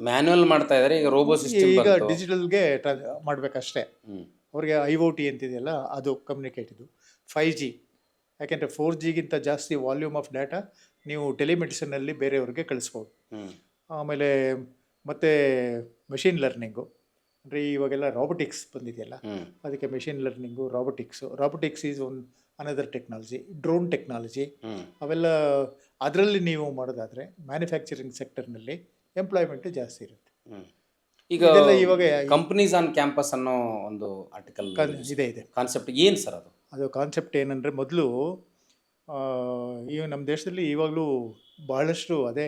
ಮ್ಯಾನ್ಯಲ್ ಮಾಡ್ತಾ ಇದ್ದಾರೆ. ಈಗ ರೋಬೋ ಸಿಸ್ಟಮ್ ಈಗ ಡಿಜಿಟಲ್ಗೆ ಮಾಡಬೇಕಷ್ಟೇ. ಅವ್ರಿಗೆ IoT ಅಂತಿದೆಯಲ್ಲ, ಅದು ಕಮ್ಯುನಿಕೇಟ್. ಇದು 5G, ಯಾಕೆಂದರೆ 4Gಗಿಂತ ಜಾಸ್ತಿ ವಾಲ್ಯೂಮ್ ಆಫ್ ಡಾಟಾ ನೀವು ಟೆಲಿಮೆಡಿಸಿನಲ್ಲಿ ಬೇರೆಯವ್ರಿಗೆ ಕಳಿಸ್ಬೋದು. ಆಮೇಲೆ ಮತ್ತು ಮೆಷಿನ್ ಲರ್ನಿಂಗು, ಅಂದರೆ ಇವಾಗೆಲ್ಲ ರಾಬೋಟಿಕ್ಸ್ ಬಂದಿದೆಯಲ್ಲ, ಅದಕ್ಕೆ machine learning, robotics is another technology. Drone technology, ಅವೆಲ್ಲ ಅದರಲ್ಲಿ ನೀವು ಮಾಡೋದಾದರೆ ಮ್ಯಾನುಫ್ಯಾಕ್ಚರಿಂಗ್ ಸೆಕ್ಟರ್ನಲ್ಲಿ ಎಂಪ್ಲಾಯ್ಮೆಂಟು ಜಾಸ್ತಿ ಇರುತ್ತೆ. ಈಗ ಇವಾಗ ಕಂಪನೀಸ್ ಆನ್ ಕ್ಯಾಂಪಸ್ ಅನ್ನೋ ಒಂದು ಆರ್ಟಿಕಲ್ ಇದೆ. ಕಾನ್ಸೆಪ್ಟ್ ಏನು ಸರ್ ಅದು? ಅದು ಕಾನ್ಸೆಪ್ಟ್ ಏನಂದರೆ, ಮೊದಲು ಈ ನಮ್ಮ ದೇಶದಲ್ಲಿ ಇವಾಗಲೂ ಬಹಳಷ್ಟು ಅದೇ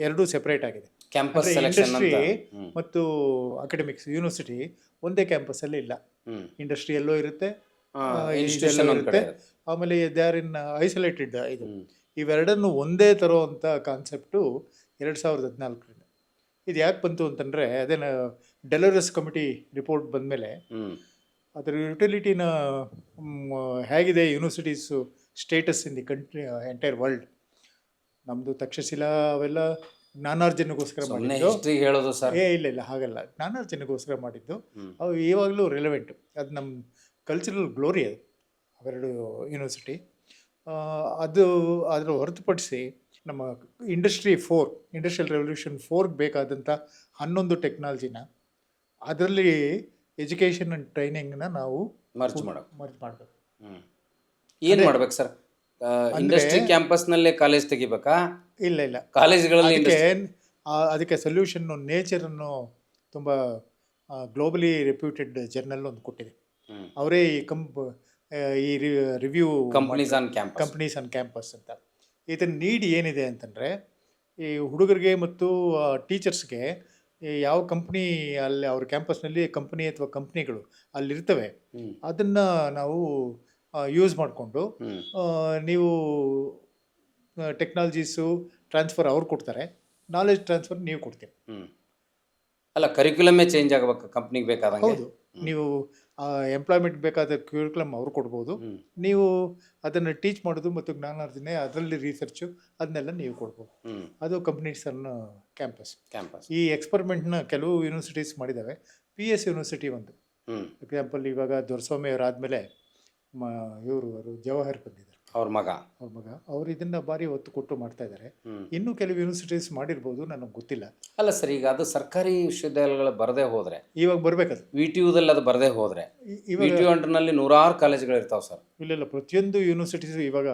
ಎರಡೂ ಸೆಪ್ರೇಟ್ ಆಗಿದೆ. ಕ್ಯಾಂಪಸ್ ಇಂಡಸ್ಟ್ರಿ ಮತ್ತು ಅಕಾಡೆಮಿಕ್ಸ್, ಯೂನಿವರ್ಸಿಟಿ ಒಂದೇ ಕ್ಯಾಂಪಸ್ಸಲ್ಲಿ ಇಲ್ಲ. ಇಂಡಸ್ಟ್ರಿ ಎಲ್ಲೋ ಇರುತ್ತೆ, ಇರುತ್ತೆ, ಆಮೇಲೆ ದೇ ಆರ್ ಇನ್ ಐಸೋಲೇಟೆಡ್. ಇವೆರಡನ್ನು ಒಂದೇ ತರೋವಂಥ ಕಾನ್ಸೆಪ್ಟು 2014ರಿಂದ. ಇದು ಯಾಕೆ ಬಂತು ಅಂತಂದರೆ, ಅದೇನು ಡೆಲೋರಸ್ ಕಮಿಟಿ ರಿಪೋರ್ಟ್ ಬಂದಮೇಲೆ ಅದರ ಯುಟಿಲಿಟಿನ ಹೇಗಿದೆ universities status in the country entire world. ನಮ್ಮದು ತಕ್ಷಶಿಲಾ ಅವೆಲ್ಲ ಜ್ಞಾನಾರ್ಜನೆಗೋಸ್ಕರ ಮಾಡಿದ್ದು. ಹೇಳೋದು ಸರ್ ಇಲ್ಲ ಹಾಗಲ್ಲ, ಜ್ಞಾನಾರ್ಜನೆಗೋಸ್ಕರ ಮಾಡಿದ್ದು. ಅವು ಇವಾಗಲೂ ರಿಲೆವೆಂಟು. ಅದು ನಮ್ಮ ಕಲ್ಚರಲ್ ಗ್ಲೋರಿ. ಅದು ಅವೆರಡು ಯೂನಿವರ್ಸಿಟಿ. ಅದು ಅದರ ಹೊರತುಪಡಿಸಿ ನಮ್ಮ ಇಂಡಸ್ಟ್ರಿಯಲ್ ರೆವಲ್ಯೂಷನ್ 4ಗೆ ಬೇಕಾದಂಥ 11 ಟೆಕ್ನಾಲಜಿನ ಅದರಲ್ಲಿ ಎಜುಕೇಷನ್ ಆ್ಯಂಡ್ ಟ್ರೈನಿಂಗ್ನ ನಾವು ಮರ್ಜ್ ಮಾಡಬೇಕು. ಏನು ಮಾಡ್ಬೇಕು ಸರ್? ಇಂಡಸ್ಟ್ರಿ ಕ್ಯಾಂಪಸ್ನಲ್ಲೇ ಕಾಲೇಜ್ ತೆಗಿಬೇಕಾ? ಇಲ್ಲ, ಕಾಲೇಜ್ಗಳಲ್ಲಿ ಅದಕ್ಕೆ ಸೊಲ್ಯೂಷನ್ನು ನೇಚರನ್ನು ತುಂಬ ಗ್ಲೋಬಲಿ ರೆಪ್ಯೂಟೆಡ್ ಜರ್ನಲ್ ಒಂದು ಕೊಟ್ಟಿದೆ. ಅವರೇ ಈ ರಿವ್ಯೂ ಕಂಪನೀಸ್ ಆನ್ ಕ್ಯಾಂಪಸ್ ಅಂತ. ಇದರ ನೀಡ್ ಏನಿದೆ ಅಂತಂದರೆ, ಈ ಹುಡುಗರಿಗೆ ಮತ್ತು ಟೀಚರ್ಸ್ಗೆ ಯಾವ ಕಂಪ್ನಿ ಅಲ್ಲಿ ಅವ್ರ ಕ್ಯಾಂಪಸ್ನಲ್ಲಿ ಕಂಪ್ನಿ ಅಥವಾ ಕಂಪ್ನಿಗಳು ಅಲ್ಲಿರ್ತವೆ, ಅದನ್ನು ನಾವು ಯೂಸ್ ಮಾಡಿಕೊಂಡು ನೀವು ಟೆಕ್ನಾಲಜೀಸು ಟ್ರಾನ್ಸ್ಫರ್ ಅವ್ರು ಕೊಡ್ತಾರೆ, ನಾಲೆಜ್ ಟ್ರಾನ್ಸ್ಫರ್ ನೀವು ಕೊಡ್ತೀರಿ. ಅಲ್ಲ, ಕರಿಕ್ಯುಲಮೇ ಚೇಂಜ್ ಆಗಬೇಕು ಕಂಪ್ನಿಗೆ ಬೇಕಾದಂಗೆ. ಹೌದು, ನೀವು ಎಂಪ್ಲಾಯ್ಮೆಂಟ್ ಬೇಕಾದ ಕ್ಯೂರಿಕ್ಯುಲಮ್ ಅವ್ರು ಕೊಡ್ಬೋದು, ನೀವು ಅದನ್ನು ಟೀಚ್ ಮಾಡೋದು ಮತ್ತು ಜ್ಞಾನಾರ್ಜನೆ ಅದರಲ್ಲಿ ರಿಸರ್ಚು ಅದನ್ನೆಲ್ಲ ನೀವು ಕೊಡ್ಬೋದು. ಅದು ಕಂಪ್ನೀಸ್ ಅನ್ನು ಕ್ಯಾಂಪಸ್. ಈ ಎಕ್ಸ್ಪರಿಮೆಂಟ್ನ ಕೆಲವು ಯೂನಿವರ್ಸಿಟೀಸ್ ಮಾಡಿದ್ದಾವೆ. PS ಯೂನಿವರ್ಸಿಟಿ ಒಂದು ಎಕ್ಸಾಂಪಲ್. ಇವಾಗ ದೊರೆಸ್ವಾಮಿ ಅವರಾದಮೇಲೆ ಇವರು ಜವಾಹರ್ ಬಂದಿದ್ದಾರೆ, ಅವ್ರ ಮಗ ಅವ್ರು ಇದನ್ನು ಭಾರಿ ಒತ್ತು ಕೊಟ್ಟು ಮಾಡ್ತಾ ಇದ್ದಾರೆ. ಇನ್ನೂ ಕೆಲವು ಯೂನಿವರ್ಸಿಟೀಸ್ ಮಾಡಿರ್ಬೋದು, ನನಗೆ ಗೊತ್ತಿಲ್ಲ. ಅಲ್ಲ ಸರ್, ಈಗ ಅದು ಸರ್ಕಾರಿ ವಿಶ್ವವಿದ್ಯಾಲಯಗಳು ಬರದೇ ಹೋದರೆ, ಇವಾಗ ಬರಬೇಕದು VTUದಲ್ಲಿ ಅದು ಬರದೇ ಹೋದರೆ, VTU ಅಂಡರ್ನಲ್ಲಿ 100 ಕಾಲೇಜ್ಗಳು ಇರ್ತಾವೆ ಸರ್. ಇಲ್ಲ, ಪ್ರತಿಯೊಂದು ಯೂನಿವರ್ಸಿಟೀಸು ಇವಾಗ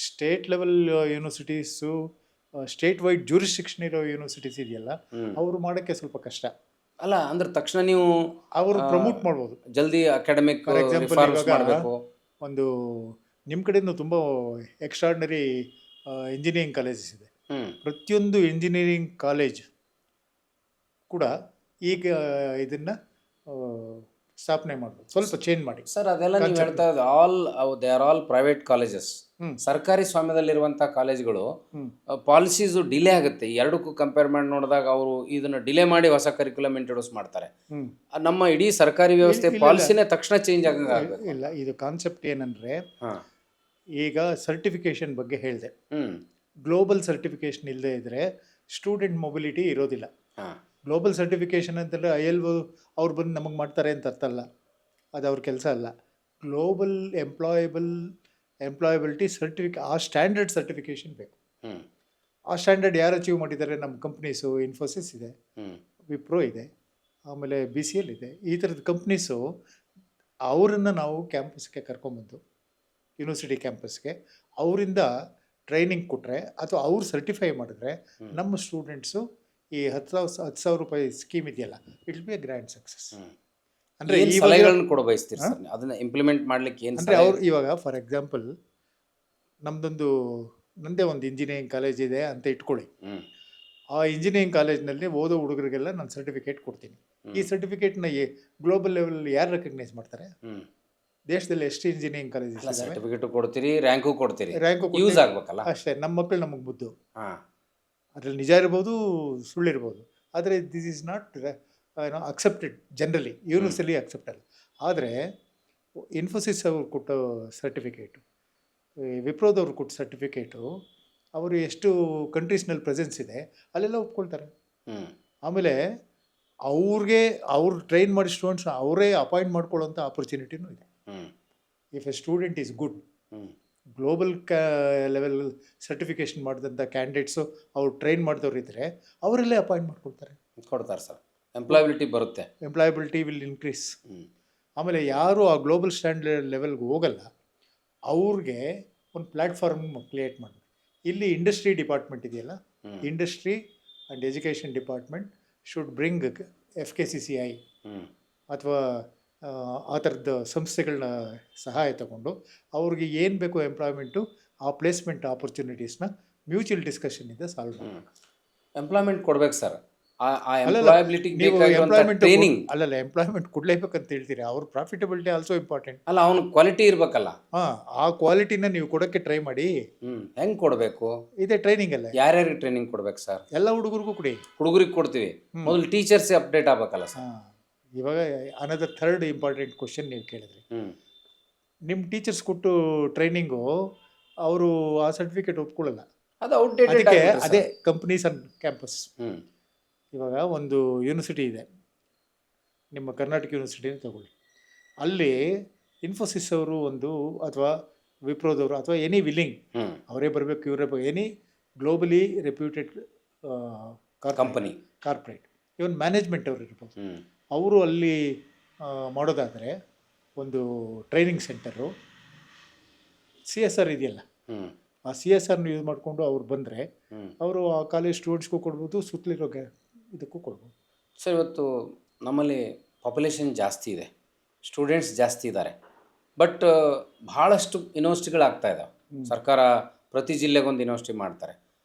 state level universities, state wide jurisdiction ಇರೋ ಯೂನಿವರ್ಸಿಟೀಸ್ ಇದೆಯಲ್ಲ, ಅವರು ಮಾಡೋಕ್ಕೆ ಸ್ವಲ್ಪ ಕಷ್ಟ. ಅಲ್ಲ ಅಂದ್ರೆ ತಕ್ಷಣ ನೀವು ಅವರು ಪ್ರಮೋಟ್ ಮಾಡ್ಬೋದು, ಜಲ್ದಿ ಅಕಾಡೆಮಿಕ್ ರಿಫಾರ್ಮ್ಸ್ ಮಾಡಬೇಕು. ಒಂದು ನಿಮ್ಮ ಕಡೆಯಿಂದ ತುಂಬ ಎಕ್ಸ್ಟ್ರಾರ್ಡಿನರಿ ಇಂಜಿನಿಯರಿಂಗ್ ಕಾಲೇಜಸ್ ಇದೆ. ಪ್ರತಿಯೊಂದು ಇಂಜಿನಿಯರಿಂಗ್ ಕಾಲೇಜ್ ಕೂಡ ಈಗ ಇದನ್ನು ಸ್ಥಾಪನೆ ಮಾಡ್ಬೋದು, ಸ್ವಲ್ಪ ಚೇಂಜ್ ಮಾಡಿ. ಸರ್ ಅದೆಲ್ಲ ನೀವು ಹೇಳ್ತಾ they are all private colleges. ಸರ್ಕಾರಿ ಸ್ವಾಮ್ಯದಲ್ಲಿರುವಂಥ ಕಾಲೇಜ್ಗಳು ಪಾಲಿಸೀಸು ಡಿಲೇ ಆಗುತ್ತೆ. ಎರಡಕ್ಕೂ ಕಂಪೇರ್ ಮಾಡಿ ನೋಡಿದಾಗ ಅವರು ಇದನ್ನು ಡಿಲೇ ಮಾಡಿ ಹೊಸ ಕರಿಕ್ಯುಲಮ್ ಇಂಟ್ರೊಡ್ಯೂಸ್ ಮಾಡ್ತಾರೆ. ನಮ್ಮ ಇಡೀ ಸರ್ಕಾರಿ ವ್ಯವಸ್ಥೆ ಪಾಲಿಸಿನೇ ತಕ್ಷಣ ಚೇಂಜ್ ಆಗಂಗೆ ಇಲ್ಲ. ಇದು ಕಾನ್ಸೆಪ್ಟ್ ಏನಂದರೆ, ಈಗ ಸರ್ಟಿಫಿಕೇಶನ್ ಬಗ್ಗೆ ಹೇಳಿದೆ. ಗ್ಲೋಬಲ್ ಸರ್ಟಿಫಿಕೇಷನ್ ಇಲ್ಲದೆ ಇದ್ದರೆ ಸ್ಟೂಡೆಂಟ್ ಮೊಬಿಲಿಟಿ ಇರೋದಿಲ್ಲ. ಹಾಂ ಗ್ಲೋಬಲ್ ಸರ್ಟಿಫಿಕೇಷನ್ ಅಂತಂದರೆ ILO ಅವ್ರು ಬಂದು ನಮಗೆ ಮಾಡ್ತಾರೆ ಅಂತ ಅರ್ಥ ಅಲ್ಲ, ಅದು ಅವ್ರ ಕೆಲಸ ಅಲ್ಲ. ಗ್ಲೋಬಲ್ ಎಂಪ್ಲಾಯಬಿಲಿಟಿ ಆ ಸ್ಟ್ಯಾಂಡರ್ಡ್ ಸರ್ಟಿಫಿಕೇಷನ್ ಬೇಕು. ಹ್ಞೂ ಆ ಸ್ಟ್ಯಾಂಡರ್ಡ್ ಯಾರು ಅಚೀವ್ ಮಾಡಿದ್ದಾರೆ? ನಮ್ಮ ಕಂಪ್ನೀಸು, ಇನ್ಫೋಸಿಸ್ ಇದೆ, ಹ್ಞೂ ವಿಪ್ರೋ ಇದೆ, ಆಮೇಲೆ BCL ಇದೆ. ಈ ಥರದ ಕಂಪ್ನೀಸು ಅವರನ್ನು ನಾವು ಕ್ಯಾಂಪಸ್ಗೆ ಕರ್ಕೊಂಬಂದು ಯೂನಿವರ್ಸಿಟಿ ಕ್ಯಾಂಪಸ್ಗೆ ಅವರಿಂದ ಟ್ರೈನಿಂಗ್ ಕೊಟ್ಟರೆ ಅಥವಾ ಅವ್ರು ಸರ್ಟಿಫೈ ಮಾಡಿದ್ರೆ ನಮ್ಮ ಸ್ಟೂಡೆಂಟ್ಸು ಈ 10,000 ರೂಪಾಯಿ ಸ್ಕೀಮ್ ಇದೆಯಲ್ಲ, it be A grand success. ಅಂದರೆ ಏನು ಸಲಹೆಗಳನ್ನು ಕೊಡ ಬಯಸ್ತೀರಿ ಸರ್ ಅದನ್ನ ಇಂಪ್ಲಿಮೆಂಟ್ ಮಾಡ್ಲಿಕ್ಕೆ? ಏನು ಅಂದರೆ ಅವ್ರು ಇವಾಗ ಫಾರ್ ಎಕ್ಸಾಂಪಲ್ ನಂದೇ ಒಂದು ಇಂಜಿನಿಯರಿಂಗ್ ಕಾಲೇಜ್ ಇದೆ ಅಂತ ಇಟ್ಕೊಳ್ಳಿ. ಹ್ಞೂ ಆ ಇಂಜಿನಿಯರಿಂಗ್ ಕಾಲೇಜ್ನಲ್ಲಿ ಓದೋ ಹುಡುಗರಿಗೆಲ್ಲ ನಾನು ಸರ್ಟಿಫಿಕೇಟ್ ಕೊಡ್ತೀನಿ. ಈ ಸರ್ಟಿಫಿಕೇಟ್ನ ಗ್ಲೋಬಲ್ ಲೆವೆಲ್ ಯಾರು ರೆಕಗ್ನೈಸ್ ಮಾಡ್ತಾರೆ? ಹ್ಞೂ ದೇಶದಲ್ಲಿ ಎಷ್ಟು ಇಂಜಿನಿಯರಿಂಗ್ ಕಾಲೇಜಸ್ ಇದ್ದಾವೆ? ಸರ್ಟಿಫಿಕೇಟು ಕೊಡ್ತೀರಿ, ರ್ಯಾಂಕು ಕೊಡ್ತೀರಿ, ರ್ಯಾಂಕು ಯೂಸ್ ಆಗ್ಬೇಕಲ್ಲ. ಅಷ್ಟೇ. ನಮ್ಮ ಮಕ್ಕಳು ನಮಗೆ ಬುದ್ಧು, ಹಾಂ ಅದರಲ್ಲಿ ನಿಜ ಇರ್ಬೋದು, ಸುಳ್ಳಿರ್ಬೋದು, ಆದರೆ this is not accepted generally, universally ಅಕ್ಸೆಪ್ಟಲ್ಲ. ಆದರೆ ಇನ್ಫೋಸಿಸ್ ಅವ್ರು ಕೊಟ್ಟ ಸರ್ಟಿಫಿಕೇಟು, ವಿಪ್ರೋದವ್ರು ಕೊಟ್ಟ ಸರ್ಟಿಫಿಕೇಟು, ಅವರು ಎಷ್ಟು ಕಂಟ್ರೀಸ್ನಲ್ಲಿ ಪ್ರೆಸೆನ್ಸ್ ಇದೆ ಅಲ್ಲೆಲ್ಲ ಒಪ್ಕೊಳ್ತಾರೆ. ಹ್ಞೂ ಆಮೇಲೆ ಅವ್ರು ಟ್ರೈನ್ ಮಾಡಿ ಸ್ಟೂಡೆಂಟ್ಸ್ ಅವರೇ ಅಪಾಯಿಂಟ್ ಮಾಡ್ಕೊಳ್ಳೋಂಥ ಆಪರ್ಚುನಿಟಿನೂ ಇದೆ. ಹ್ಞೂ if A student is good, ಹ್ಞೂ ಗ್ಲೋಬಲ್ ಲೆವೆಲ್ ಸರ್ಟಿಫಿಕೇಷನ್ ಮಾಡಿದಂಥ ಕ್ಯಾಂಡಿಡೇಟ್ಸು ಅವ್ರು ಟ್ರೈನ್ ಮಾಡಿದವ್ರು ಇದ್ದರೆ ಅವರಲ್ಲೇ ಅಪಾಯಿಂಟ್ ಮಾಡ್ಕೊಳ್ತಾರೆ. ಕೊಡ್ತಾರೆ ಸರ್, ಎಂಪ್ಲಾಯಬಿಲಿಟಿ ಬರುತ್ತೆ, ಎಂಪ್ಲಾಯಬಿಲಿಟಿ ವಿಲ್ ಇನ್ಕ್ರೀಸ್. ಹ್ಞೂ ಆಮೇಲೆ ಯಾರು ಆ ಗ್ಲೋಬಲ್ ಸ್ಟ್ಯಾಂಡರ್ಡ್ ಲೆವೆಲ್ಗೆ ಹೋಗಲ್ಲ ಅವ್ರಿಗೆ ಒಂದು ಪ್ಲ್ಯಾಟ್ಫಾರ್ಮ್ ಕ್ರಿಯೇಟ್ ಮಾಡಬೇಕು. ಇಲ್ಲಿ ಇಂಡಸ್ಟ್ರಿ ಡಿಪಾರ್ಟ್ಮೆಂಟ್ ಇದೆಯಲ್ಲ, industry and education department should bring FKCCI ಹ್ಞೂ ಅಥವಾ ಆ ಥರದ ಸಂಸ್ಥೆಗಳನ್ನ ಸಹಾಯ ತಗೊಂಡು ಅವ್ರಿಗೆ ಏನು ಬೇಕು ಎಂಪ್ಲಾಯ್ಮೆಂಟು, ಆ ಪ್ಲೇಸ್ಮೆಂಟ್ ಆಪರ್ಚುನಿಟೀಸ್ನ ಮ್ಯೂಚುವಲ್ ಡಿಸ್ಕಷನ್ನಿಂದ ಸಾಲ್ವ್ ಮಾಡಬೇಕು. ಎಂಪ್ಲಾಯ್ಮೆಂಟ್ ಕೊಡ್ಬೇಕು ಸರ್. ನೀವು ಎಂಪ್ಲಾಯ್ಮೆಂಟ್ ಟ್ರೈನಿಂಗ್ ಎಂಪ್ಲಾಯ್ಮೆಂಟ್ ಕೊಡಲೇಬೇಕಂತ ಹೇಳ್ತೀರಿ. ಅವ್ರ ಪ್ರಾಫಿಟಬಿಲಿಟಿ ಆಲ್ಸೋ ಇಂಪಾರ್ಟೆಂಟ್. ಅಲ್ಲ, ಅವನು ಕ್ವಾಲಿಟಿ ಇರಬೇಕಲ್ಲ. ಹಾಂ, ಆ ಕ್ವಾಲಿಟಿನ ನೀವು ಕೊಡೋಕ್ಕೆ ಟ್ರೈ ಮಾಡಿ. ಹೆಂಗೆ ಕೊಡಬೇಕು? ಇದೇ ಟ್ರೈನಿಂಗ್ ಅಲ್ಲ, ಯಾರ್ಯಾರಿಗೆ ಟ್ರೈನಿಂಗ್ ಕೊಡ್ಬೇಕು ಸರ್? ಎಲ್ಲ ಹುಡುಗರಿಗೂ ಕೊಡಿ. ಹುಡುಗರಿಗೆ ಕೊಡ್ತೀವಿ, ಮೊದಲು ಟೀಚರ್ಸ್ ಅಪ್ಡೇಟ್ ಆಗ್ಬೇಕಲ್ಲ ಸರ್. ಹಾಂ, ಇವಾಗ ಅನದರ್ ಥರ್ಡ್ ಇಂಪಾರ್ಟೆಂಟ್ ಕ್ವಶನ್ ನೀವು ಕೇಳಿದ್ರಿ. ನಿಮ್ಮ ಟೀಚರ್ಸ್ ಕೊಟ್ಟು ಟ್ರೈನಿಂಗು ಅವರು ಆ ಸರ್ಟಿಫಿಕೇಟ್ ಒಪ್ಕೊಳ್ಳಲ್ಲ. ಅದು ಔಟ್ಡೇಟೆಡ್. ಅದಕ್ಕೆ ಅದೇ ಕಂಪ್ನೀಸ್ ಆನ್ ಕ್ಯಾಂಪಸ್. ಹ್ಞೂ ಇವಾಗ ಒಂದು ಯೂನಿವರ್ಸಿಟಿ ಇದೆ, ನಿಮ್ಮ ಕರ್ನಾಟಕ ಯೂನಿವರ್ಸಿಟಿನ ತಗೊಳ್ಳಿ. ಅಲ್ಲಿ ಇನ್ಫೋಸಿಸ್ ಅವರು ಒಂದು ಅಥವಾ ವಿಪ್ರೋದವರು ಅಥವಾ ಎನಿ ವಿಲ್ಲಿಂಗ್, ಅವರೇ ಬರಬೇಕು ಇವರೇ ಎನಿ ಗ್ಲೋಬಲಿ ರೆಪ್ಯೂಟೆಡ್ ಕಾರ್ಪೊರೇಟ್, ಇವನ್ ಮ್ಯಾನೇಜ್ಮೆಂಟ್ ಅವರು ಇರ್ಬೋದು, ಅವರು ಅಲ್ಲಿ ಮಾಡೋದಾದರೆ ಒಂದು ಟ್ರೈನಿಂಗ್ ಸೆಂಟರು CSR ಇದೆಯಲ್ಲ, ಆ CSRನ ಯೂಸ್ ಮಾಡಿಕೊಂಡು ಅವ್ರು ಬಂದರೆ ಅವರು ಆ ಕಾಲೇಜ್ ಸ್ಟೂಡೆಂಟ್ಸ್ಗೂ ಕೊಡ್ಬೋದು, ಸುತ್ತಲಿರೋ ಇದಕ್ಕೂ ಕೊಡ್ಬೋದು. ಸರ್, ಇವತ್ತು ನಮ್ಮಲ್ಲಿ ಪಾಪ್ಯುಲೇಷನ್ ಜಾಸ್ತಿ ಇದೆ, ಸ್ಟೂಡೆಂಟ್ಸ್ ಜಾಸ್ತಿ ಇದ್ದಾರೆ, ಬಟ್ ಭಾಳಷ್ಟು ಯೂನಿವರ್ಸಿಟಿಗಳಾಗ್ತಾ ಇದ್ದಾವೆ. ಸರ್ಕಾರ ಪ್ರತಿ ಜಿಲ್ಲೆಗೊಂದು ಯೂನಿವರ್ಸಿಟಿ ಮಾಡ್ತಾರೆ.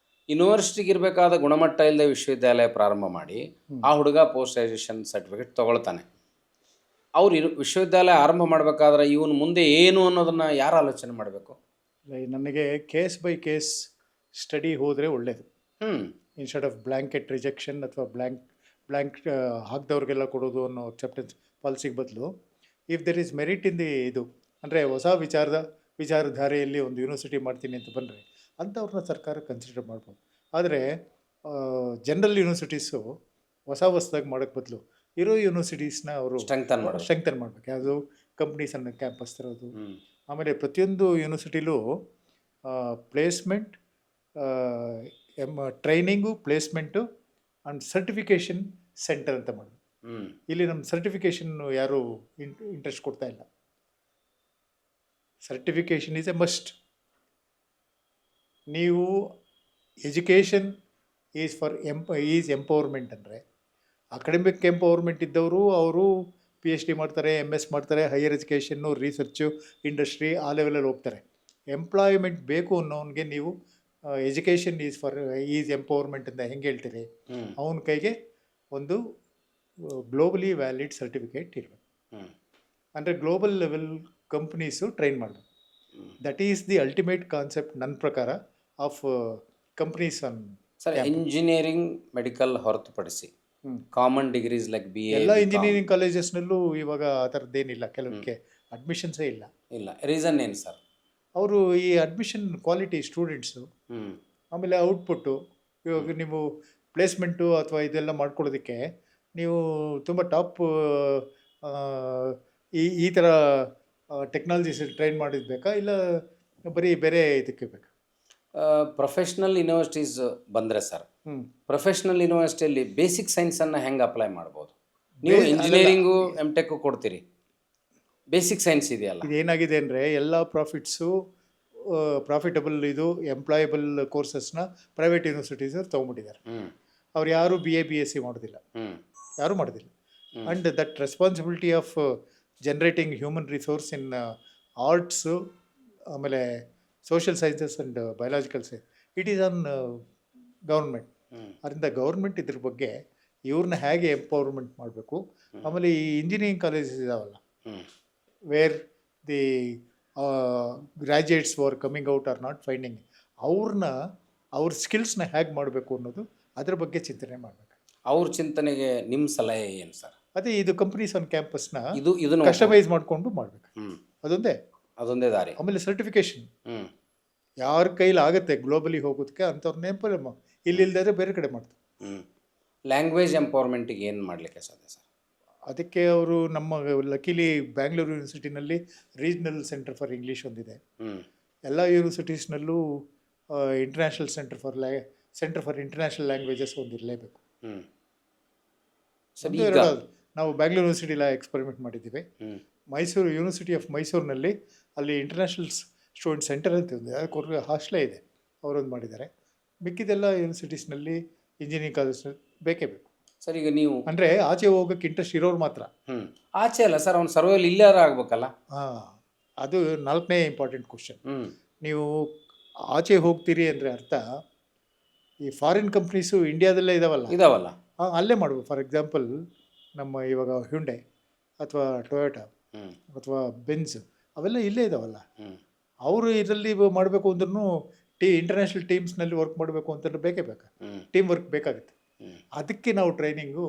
ಯೂನಿವರ್ಸಿಟಿಗೆ ಇರಬೇಕಾದ ಗುಣಮಟ್ಟ ಇಲ್ಲದೆ ವಿಶ್ವವಿದ್ಯಾಲಯ ಪ್ರಾರಂಭ ಮಾಡಿ ಆ ಹುಡುಗ ಪೋಸ್ಟ್ ಗ್ರ್ಯಾಜುಯೇಷನ್ ಸರ್ಟಿಫಿಕೇಟ್ ತೊಗೊಳ್ತಾನೆ. ಅವ್ರು ವಿಶ್ವವಿದ್ಯಾಲಯ ಆರಂಭ ಮಾಡಬೇಕಾದ್ರೆ ಇವನು ಮುಂದೆ ಏನು ಅನ್ನೋದನ್ನು ಯಾರು ಆಲೋಚನೆ ಮಾಡಬೇಕು? ನನಗೆ ಕೇಸ್ ಬೈ ಕೇಸ್ ಸ್ಟಡಿ ಹೋದರೆ ಒಳ್ಳೆಯದು. ಇನ್ಸ್ಟೆಡ್ ಆಫ್ ಬ್ಲ್ಯಾಂಕೆಟ್ ರಿಜೆಕ್ಷನ್ ಅಥವಾ ಬ್ಲ್ಯಾಂಕ್ ಹಾಕಿದವ್ರಿಗೆಲ್ಲ ಕೊಡೋದು ಅನ್ನೋ ಅಕ್ಸೆಪ್ಟೆನ್ಸ್ ಪಾಲಿಸಿಗೆ ಬದಲು, if there is merit in the ಇದು ಅಂದರೆ ಹೊಸ ವಿಚಾರಧಾರೆಯಲ್ಲಿ ಒಂದು ಯೂನಿವರ್ಸಿಟಿ ಮಾಡ್ತೀನಿ ಅಂತ ಬಂದರೆ ಅಂಥವ್ರನ್ನ ಸರ್ಕಾರ ಕನ್ಸಿಡರ್ ಮಾಡ್ಬೋದು. ಆದರೆ ಜನರಲ್ ಯೂನಿವರ್ಸಿಟೀಸು ಹೊಸದಾಗಿ ಮಾಡೋಕ್ಕೆ ಬದಲು ಇರೋ ಯೂನಿವರ್ಸಿಟೀಸ್ನ ಅವರು ಸ್ಟ್ರೆಂಗ್ತನ್ ಮಾಡಬೇಕು. ಯಾವುದು ಕಂಪ್ನೀಸನ್ನು ಕ್ಯಾಂಪಸ್ ತರೋದು. ಆಮೇಲೆ ಪ್ರತಿಯೊಂದು ಯೂನಿವರ್ಸಿಟಿಲೂ placement, training, placement and certification centre ಅಂತ ಮಾಡೋದು. ಇಲ್ಲಿ ನಮ್ಮ ಸರ್ಟಿಫಿಕೇಷನ್ ಯಾರು ಇಂಟ್ರೆಸ್ಟ್ ಕೊಡ್ತಾ ಇಲ್ಲ. Certification is a must. ನೀವು ಎಜುಕೇಷನ್ ಈಸ್ ಎಂಪವರ್ಮೆಂಟ್ ಅಂದರೆ ಅಕಾಡೆಮಿಕ್ ಎಂಪವರ್ಮೆಂಟ್ ಇದ್ದವರು ಅವರು PhD ಮಾಡ್ತಾರೆ, MS ಮಾಡ್ತಾರೆ, ಹೈಯರ್ ಎಜುಕೇಷನ್ನು, ರಿಸರ್ಚು, ಇಂಡಸ್ಟ್ರಿ ಆ ಲೆವೆಲಲ್ಲಿ ಹೋಗ್ತಾರೆ. ಎಂಪ್ಲಾಯ್ಮೆಂಟ್ ಬೇಕು ಅನ್ನೋನಿಗೆ ನೀವು ಎಜುಕೇಷನ್ ಈಸ್ ಎಂಪವರ್ಮೆಂಟ್ ಅಂತ ಹೆಂಗೆ ಹೇಳ್ತೀರಿ? ಅವನ ಕೈಗೆ ಒಂದು ಗ್ಲೋಬಲಿ ವ್ಯಾಲಿಡ್ ಸರ್ಟಿಫಿಕೇಟ್ ಇರಬೇಕು. ಅಂದರೆ ಗ್ಲೋಬಲ್ ಲೆವೆಲ್ ಕಂಪ್ನೀಸು ಟ್ರೈನ್ ಮಾಡಬೇಕು. That is the ultimate concept ನನ್ನ ಪ್ರಕಾರ of companies on. Sir, engineering medical ಹೊರತುಪಡಿಸಿ ಕಾಮನ್ ಡಿಗ್ರೀಸ್ ಲೈಕ್ BA ಎಲ್ಲ ಇಂಜಿನಿಯರಿಂಗ್ ಕಾಲೇಜಸ್ನಲ್ಲೂ ಇವಾಗ ಆ ಥರದ್ದೇನಿಲ್ಲ. ಕೆಲವಕ್ಕೆ ಅಡ್ಮಿಷನ್ಸೇ ಇಲ್ಲ. ರೀಸನ್ ಏನು ಸರ್? ಅವರು ಈ ಅಡ್ಮಿಷನ್ ಕ್ವಾಲಿಟಿ ಸ್ಟೂಡೆಂಟ್ಸು ಆಮೇಲೆ ಔಟ್ಪುಟ್ಟು. ಇವಾಗ ನೀವು ಪ್ಲೇಸ್ಮೆಂಟು ಅಥವಾ ಇದೆಲ್ಲ ಮಾಡ್ಕೊಳ್ಳೋದಕ್ಕೆ ನೀವು ತುಂಬ ಟಾಪ್ ಈ ಥರ ಟೆಕ್ನಾಲಜೀಸ್ ಟ್ರೈನ್ ಮಾಡಿದ್ದು ಬೇಕಾ, ಇಲ್ಲ ಬರೀ ಬೇರೆ ಇದಕ್ಕೆ ಬೇಕಾ? ಪ್ರೊಫೆಷ್ನಲ್ ಯೂನಿವರ್ಸಿಟೀಸ್ ಬಂದರೆ ಸರ್, ಹ್ಞೂ ಪ್ರೊಫೆಷ್ನಲ್ ಯೂನಿವರ್ಸಿಟಿಯಲ್ಲಿ ಬೇಸಿಕ್ ಸೈನ್ಸನ್ನು ಹೆಂಗೆ ಅಪ್ಲೈ ಮಾಡ್ಬೋದು? ನೀವು ಅಲ್ಲಲ್ಲ, ಇಂಜಿನಿಯರಿಂಗು ಎಮ್ ಟೆಕ್ಕು ಕೊಡ್ತೀರಿ, ಬೇಸಿಕ್ ಸೈನ್ಸ್ ಇದೆಯಲ್ಲ. ಇದೇನಾಗಿದೆ ಅಂದರೆ ಎಲ್ಲ ಪ್ರಾಫಿಟಬಲ್ ಇದು ಎಂಪ್ಲಾಯಬಲ್ ಕೋರ್ಸಸ್ನ ಪ್ರೈವೇಟ್ ಯೂನಿವರ್ಸಿಟೀಸ್ ತೊಗೊಂಬಿಟ್ಟಿದ್ದಾರೆ. ಹ್ಞೂ ಅವ್ರು ಯಾರು BA BSc ಮಾಡೋದಿಲ್ಲ, ಹ್ಞೂ ಯಾರೂ ಮಾಡೋದಿಲ್ಲ. And that responsibility of generating human resource in arts, ಆಮೇಲೆ social sciences and biological science, it is on government. ಹ್ಞೂ ಅದರಿಂದ ಗೌರ್ಮೆಂಟ್ ಇದ್ರ ಬಗ್ಗೆ ಇವ್ರನ್ನ ಹೇಗೆ ಎಂಪವರ್ಮೆಂಟ್ ಮಾಡಬೇಕು. ಆಮೇಲೆ ಈ ಇಂಜಿನಿಯರಿಂಗ್ ಕಾಲೇಜಸ್ ಇದಾವಲ್ಲ, ಹ್ಞೂ where the graduates are coming out are not finding, ಅವ್ರ ಸ್ಕಿಲ್ಸ್ನ ಹೇಗೆ ಮಾಡಬೇಕು ಅನ್ನೋದು ಅದ್ರ ಬಗ್ಗೆ ಚಿಂತನೆ ಮಾಡಬೇಕು. ಅವ್ರ ಚಿಂತನೆಗೆ ನಿಮ್ಮ ಸಲಹೆ ಏನು ಸರ್? ಅದೇ ಇದು ಕಂಪ್ನೀಸ್ ಆನ್ ಕ್ಯಾಂಪಸ್ನ ಇದನ್ನು ಕಸ್ಟಮೈಸ್ ಮಾಡಿಕೊಂಡು ಮಾಡಬೇಕು, ಹ್ಞೂ ಅದೊಂದೇ ದಾರಿ. ಆಮೇಲೆ ಸರ್ಟಿಫಿಕೇಶನ್ ಹ್ಞೂ ಯಾರ ಕೈಲಿ ಆಗುತ್ತೆ ಗ್ಲೋಬಲಿ ಹೋಗೋದಕ್ಕೆ ಅಂಥವ್ರನ್ನೇ ಇಲ್ಲಿಲ್ದಾದ್ರೆ ಬೇರೆ ಕಡೆ ಮಾಡ್ತಾರೆ. ಹ್ಞೂ ಲ್ಯಾಂಗ್ವೇಜ್ ಎಂಪವರ್ಮೆಂಟಿಗೆ ಏನು ಮಾಡಲಿಕ್ಕೆ ಸಾಧ್ಯ ಸರ್? ಅದಕ್ಕೆ ಅವರು ನಮ್ಮ ಲಕಿಲಿ ಬ್ಯಾಂಗ್ಳೂರು ಯೂನಿವರ್ಸಿಟಿನಲ್ಲಿ ರೀಜ್ನಲ್ ಸೆಂಟರ್ ಫಾರ್ ಇಂಗ್ಲೀಷ್ ಒಂದಿದೆ. ಹ್ಞೂ ಎಲ್ಲ ಯೂನಿವರ್ಸಿಟೀಸ್ನಲ್ಲೂ international centre for international languages ಒಂದಿರಲೇಬೇಕು. ಹ್ಞೂ ಸರ್, ಒಂದು ಈಗ ಎರಡು ನಾವು ಬ್ಯಾಂಗ್ಳೂರು ಯೂನಿವರ್ಸಿಟಿಲ ಎಕ್ಸ್ಪರಿಮೆಂಟ್ ಮಾಡಿದ್ದೀವಿ. ಹ್ಞೂ ಮೈಸೂರು ಯೂನಿವರ್ಸಿಟಿ ಆಫ್ ಮೈಸೂರಿನಲ್ಲಿ ಅಲ್ಲಿ ಇಂಟರ್ನ್ಯಾಷನಲ್ ಸ್ಟೂಡೆಂಟ್ ಸೆಂಟರ್ ಅಂತ ಒಂದು, ಅದಕ್ಕೆ ಹಾಸ್ಟೆಲೇ ಇದೆ, ಅವರೊಂದು ಮಾಡಿದ್ದಾರೆ. ಮಿಕ್ಕಿದೆಲ್ಲ ಯೂನಿವರ್ಸಿಟೀಸ್ನಲ್ಲಿ ಇಂಜಿನಿಯರಿಂಗ್ ಕಾಲೇಜ್ನಲ್ಲಿ ಬೇಕೇ ಬೇಕು. ಸರ್, ಈಗ ನೀವು ಅಂದರೆ ಆಚೆ ಹೋಗೋಕ್ಕೆ ಇಂಟ್ರೆಸ್ಟ್ ಇರೋರು ಮಾತ್ರ. ಆಚೆ ಅಲ್ಲ ಸರ್, ಅವ್ನು ಸರ್ವೈವಲ್ ಇಲ್ಲಾರ ಆಗ್ಬೇಕಲ್ಲ. ಹಾಂ, ಅದು 4ನೇ ಇಂಪಾರ್ಟೆಂಟ್ ಕ್ವಶನ್. ಹ್ಞೂ ನೀವು ಆಚೆ ಹೋಗ್ತೀರಿ ಅಂದರೆ ಅರ್ಥ ಈ ಫಾರಿನ್ ಕಂಪ್ನೀಸು ಇಂಡಿಯಾದಲ್ಲೇ ಇದಾವಲ್ಲ. ಅಲ್ಲೇ ಮಾಡ್ಬೋದು. ಫಾರ್ ಎಕ್ಸಾಂಪಲ್ ನಮ್ಮ ಇವಾಗ ಹ್ಯುಂಡೈ ಅಥವಾ ಟೊಯೋಟಾ ಹ್ಞೂ ಅಥವಾ ಬೆನ್ಸ್ ಅವೆಲ್ಲ ಇಲ್ಲೇ ಇದಾವಲ್ಲ. ಹ್ಞೂ ಅವರು ಇದರಲ್ಲಿ ಮಾಡಬೇಕು ಅಂದ್ರೂ ಇಂಟರ್ನ್ಯಾಷನಲ್ ಟೀಮ್ಸ್ನಲ್ಲಿ ವರ್ಕ್ ಮಾಡಬೇಕು ಅಂತಂದ್ರೆ ಬೇಕೇ ಬೇಕಾ, ಹ್ಞೂ ಟೀಮ್ ವರ್ಕ್ ಬೇಕಾಗುತ್ತೆ. ಹ್ಞೂ ಅದಕ್ಕೆ ನಾವು ಟ್ರೈನಿಂಗು